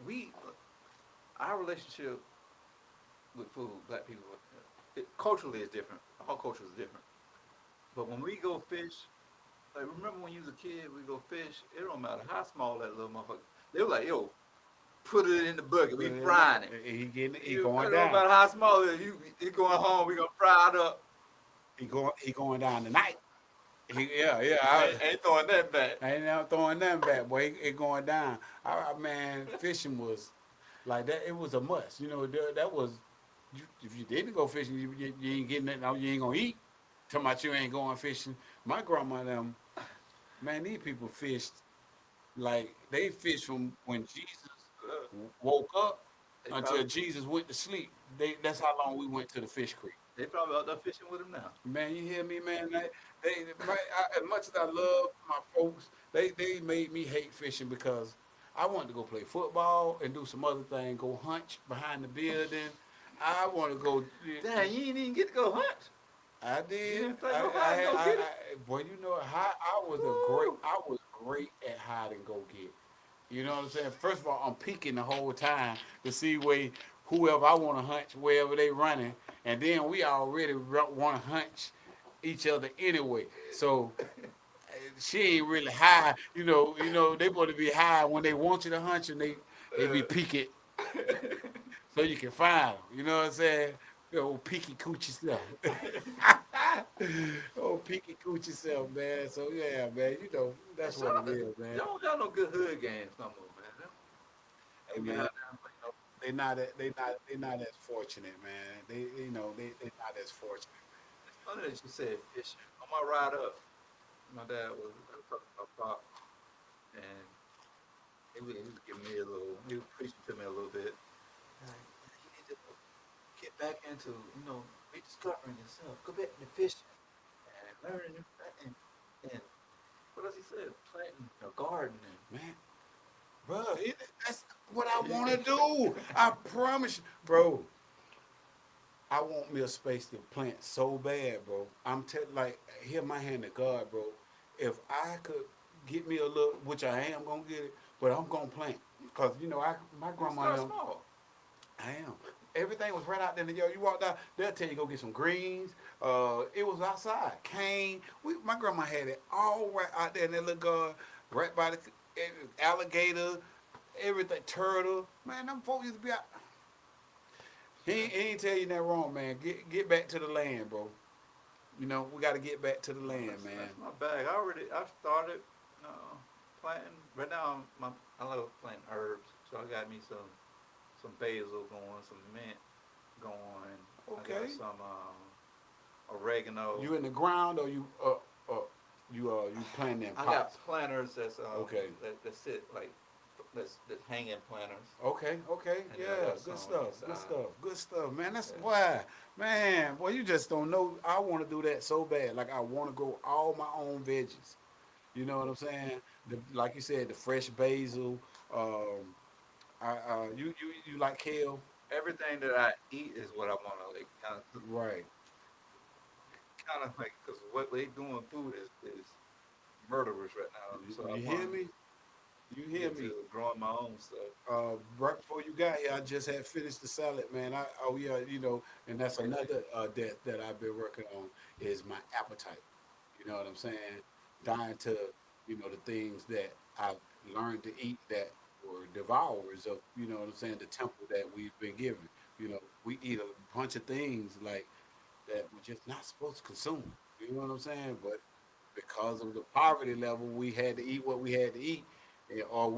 we our relationship with food, black people, culturally is different. All cultures is different. But when we go fish, like remember when you was a kid, we go fish. It don't matter how small that little motherfucker. They were like, yo, put it in the bucket. We frying it. He going It don't down. matter how small it is. You going home. We gonna fry it up. He going down tonight. Yeah. Ain't throwing that back. I ain't never throwing nothing back, boy. It going down. Man, fishing was like that. It was a must. You know, that was. If you didn't go fishing, you ain't getting nothing. You ain't gonna eat. Talking about you ain't going fishing. My grandma them, man, these people fished like they fished from when Jesus woke up They until probably, Jesus went to sleep. That's how long we went to the fish creek. they probably out there fishing with him now. Man, you hear me, man? As much as I love my folks, they made me hate fishing because I wanted to go play football and do some other thing, go hunch behind the building. I want to go. Damn, you ain't even get to go hunt. I did. You didn't play no hide and go get it. Boy, you know, I was great at hide and go get. You know what I'm saying? First of all, I'm peeking the whole time to see whoever I want to hunch, wherever they running, and then we already want to hunch each other anyway. So she ain't really high. They want to be high when they want you to hunch, and they be peeking so you can find them. You know what I'm saying? Old peeky coochie self. Old peeky coochie self, man. So yeah, man. That's what it is, man. Y'all don't got no good hood games no more, man. Hey, man. They not as fortunate, man. They not as fortunate. It's funny that you said fishing. On my ride up, my dad was talking about pop, and he was giving me he was preaching to me a little bit. Like, you need to get back into, rediscovering yourself. Go back to fishing and learning and what else he said? Planting a garden and Man, bro, that's what I want to do. I promise you, bro. I want me a space to plant so bad, bro. Like, here my hand to God, bro. If I could get me a little, which I am gonna get it, but I'm gonna plant, cause my grandma. start small. I am, Everything was right out there in the yard. You walked out, they'll tell you go get some greens. It was outside. Cane. My grandma had it all right out there in that little garden, right by the alligator, everything, turtle. Man, them folks used to be out. He ain't tell you that wrong, man. Get back to the land, bro. You know, we got to get back to the land, man. That's my bag. I started planting. Right now, I love planting herbs. So I got me some basil going, some mint going. I got Okay. some oregano. You in the ground or you planting in I pots? got planters Okay. that sit like that's hanging planters. Okay, And then I yeah, got good some stuff, inside. good stuff, man. That's why, man. Boy, you just don't know. I want to do that so bad. Like I want to grow all my own veggies. You know what I'm saying? Like you said, the fresh basil. You like kale? Everything that I eat is what I want to like Right. kind of like because what they doing food is murderous right now. So I You hear want me? You to hear get me? to growing my own stuff. Right before you got here, I just had finished the salad, man. Oh yeah, you know, and that's another that I've been working on is my appetite. You know what I'm saying? Dying to, the things that I've learned to eat that were devourers of, what I'm saying, the temple that we've been given. We eat a bunch of things like that we're just not supposed to consume. You know what I'm saying? But because of the poverty level, we had to eat what we had to eat, or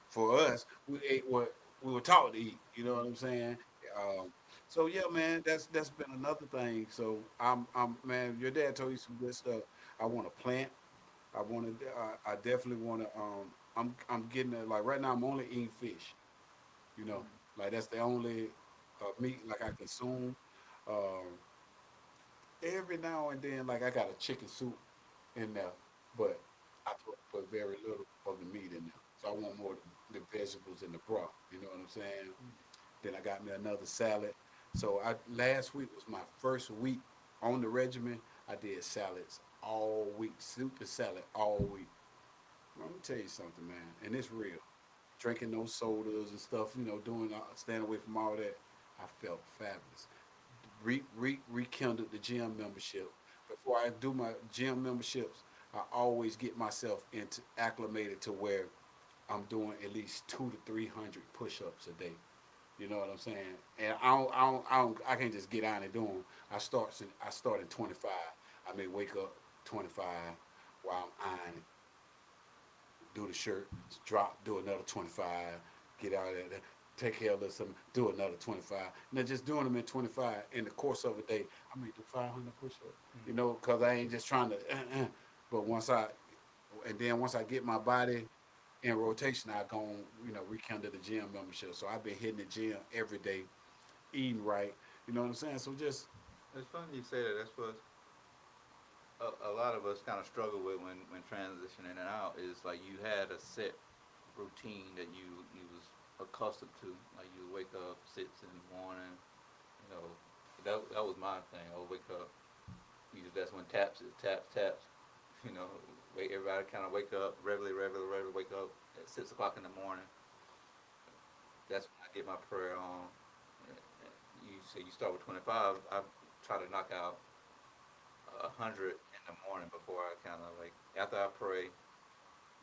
for us, we ate what we were taught to eat. You know what I'm saying? Um, so yeah, man, that's been another thing. So man, your dad told you some good stuff. I want to plant. I definitely want to. I'm getting it. Like right now, I'm only eating fish. You know, like that's the only meat like I consume. Um, every now and then, like I got a chicken soup in there, but I put very little of the meat in there. So I want more of the vegetables and the broth. You know what I'm saying? Then I got me another salad. So last week was my first week on the regimen. I did salads all week, soup and salad all week. Let me tell you something, man, and it's real. Drinking those sodas and stuff, staying away from all that. I felt fabulous. Rekindled the gym membership. Before I do my gym memberships, I always get myself into acclimated to where I'm doing at least 200 to 300 push-ups a day. You know what I'm saying? And I can't just get out and do them. I start at 25. I may wake up 25 while I'm ironing, do the shirt, drop, do another 25, get out of there, take care of this, something, do another 25. And then just doing them in 25 in the course of a day, I may do 500 push-ups, because I ain't just trying to, but once I get my body in rotation, I go on, rekindle the gym membership. So I've been hitting the gym every day, eating right, you know what I'm saying? So just, It's funny you say that. That's what a lot of us kind of struggle with when transitioning and out is like you had a set routine that you was accustomed to. Like you wake up, sits in the morning. You know, that was my thing. I would wake up. That's when taps is taps taps. You know, everybody kind of wake up regularly. Wake up at 6 o'clock in the morning. That's when I get my prayer on. You say you start with 25. I try to knock out 100 in the morning before I kind of like after I pray,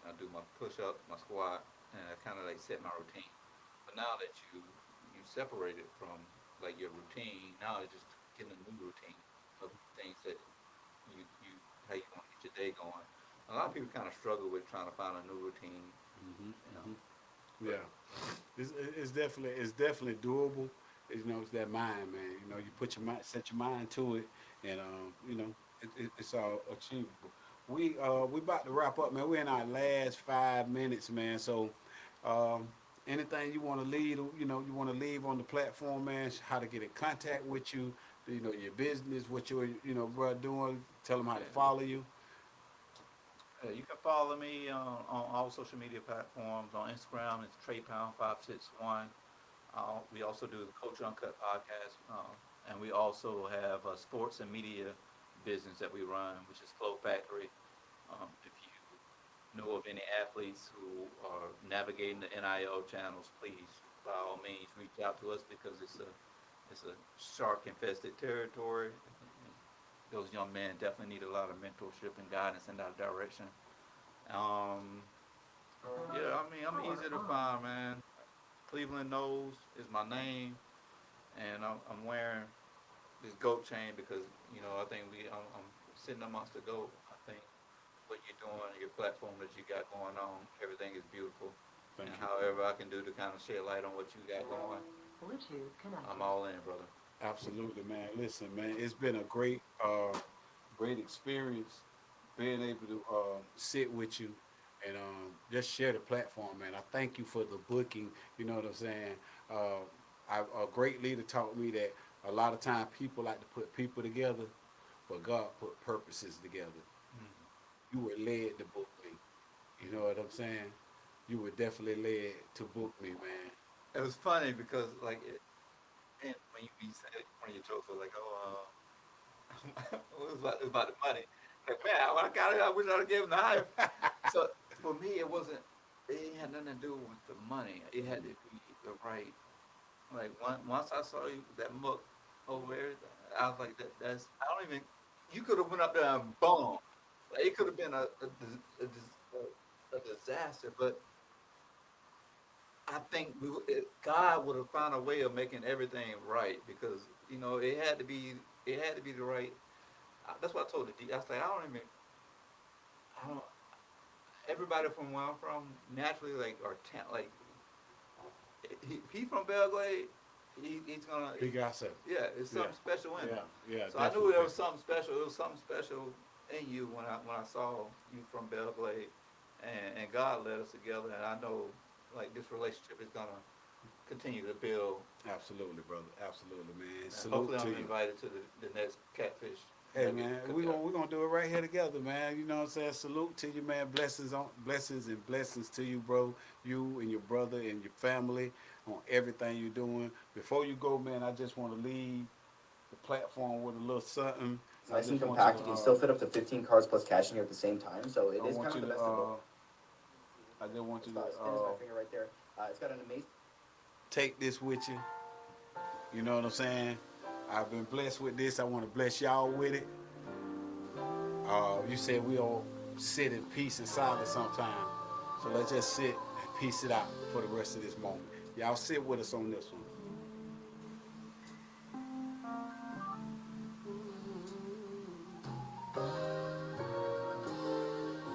I do my push up, my squat, and I kind of like set my routine. But now that you separate it from like your routine, now it's just getting a new routine of things that you how you want to get your day going. A lot of people kind of struggle with trying to find a new routine, you know. yeah, it's definitely doable. It's that mind, man. You put your mind, set your mind to it, and it's all achievable. We about to wrap up, man. We're in our last 5 minutes, man. So, um, anything you want to leave, you want to leave on the platform, man. How to get in contact with you, your business, what you're, bro, doing. Tell them how to follow you. You can follow me on all social media platforms. On Instagram, it's TreyPound561. We also do the Culture Uncut podcast, and we also have a sports and media business that we run, which is Flow Factory. If you know of any athletes who are navigating the NIL channels, please, by all means, reach out to us because It's a shark-infested territory. Those young men definitely need a lot of mentorship and guidance in that direction. Um, yeah, I mean, I'm easy to find, man. Cleveland Knowles is my name, and I'm wearing this goat chain because I think I'm sitting amongst the goat. I think what you're doing, your platform that you got going on, everything is beautiful. Thank and you. however I can do to kind of shed light on what you got going, I'm all in, brother. Absolutely, man. Listen, man, it's been a great experience being able to sit with you and just share the platform, man. I thank you for the booking. You know what I'm saying? Uh, a great leader taught me that a lot of times people like to put people together, but God put purposes together. You were led to book me. You know what I'm saying? You were definitely led to book me, man. It was funny because and when you said one of your jokes was like, oh, it was about the money. Like, man, when I got it, I wish I'd have given him the higher. So for me, it wasn't. It had nothing to do with the money. It had to be the right. Like once I saw you that muck over everything, I was like, that's. I don't even. You could have went up there and boom. Like, it could have been a disaster, but I think God would have found a way of making everything right because it had to be the right. That's what I told the D. I was like, I don't. Everybody from where I'm from naturally like like he from Belgrade. He's gonna. He got something. Yeah, it's something Yeah. special in him. Yeah, So I knew there was something special. It was something special in you when I saw you from Belgrade, and God led us together. And I know like this relationship is gonna continue to build. Absolutely, brother. Absolutely, man. And Salute hopefully, to I'm you. invited to the next catfish. Hey nugget man, cookout. we're gonna do it right here together, man. You know what I'm saying? Salute to you, man. Blessings and blessings to you, bro. You and your brother and your family on everything you're doing. Before you go, man, I just want to leave the platform with a little something. It's nice and compact. You can still fit up to 15 cars plus cash in here at the same time, so it is kind of the best of both. I just want you to Spin is my finger right there. It's got an amazing. take this with you. You know what I'm saying? I've been blessed with this. I want to bless y'all with it. You said we all sit in peace and silence sometime. So let's just sit and piece it out for the rest of this moment. Y'all sit with us on this one.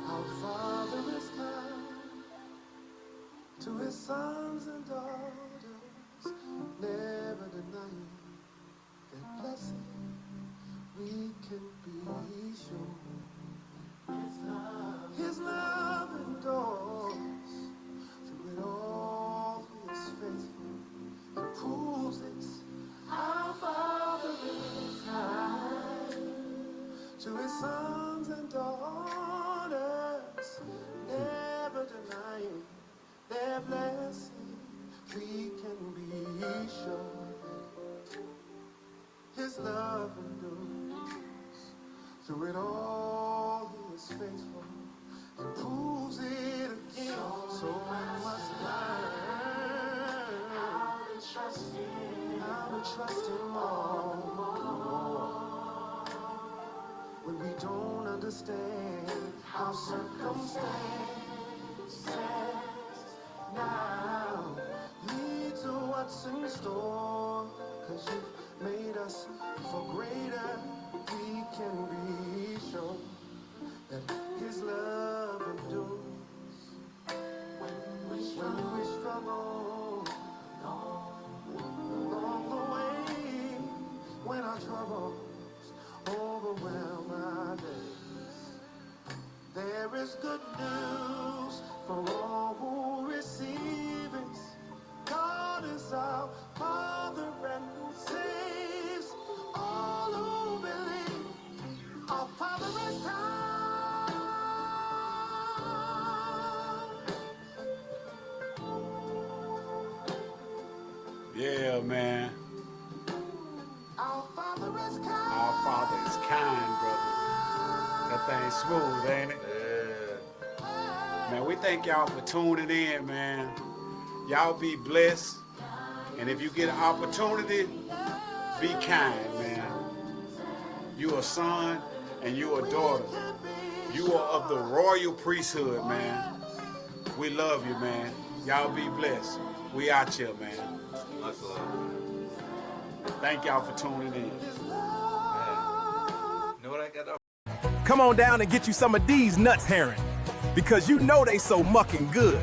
Our Father is kind to his sons and daughters, never denying their blessing. We can be sure his love endures through it all. He is faithful, he proves it. Our Father is kind to his sons and daughters, never denying their blessing. We can be sure his love endures through it all. He is faithful, he proves it again. So we must learn how to trust him more. When we don't understand how circumstances now lead to what's in store, 'cause you've made us for greater. We can be sure that his love endures when we struggle along the way, when our troubles overwhelm our days. There is good news for all who receive it. God is our Father and saves all who believe. Our Father is kind. Yeah, man. Our Father is kind. Our Father is kind, brother. That thing's smooth, ain't it? Yeah. Man, we thank y'all for tuning in, man. Y'all be blessed. And if you get an opportunity, Be kind, man. You a son and you a daughter. You are of the royal priesthood, man. We love you, man. Y'all be blessed. We out here, man. Much love. Thank y'all for tuning in. You know what I got up? Come on down and get you some of these nuts, Heron, because you know they so mucking good.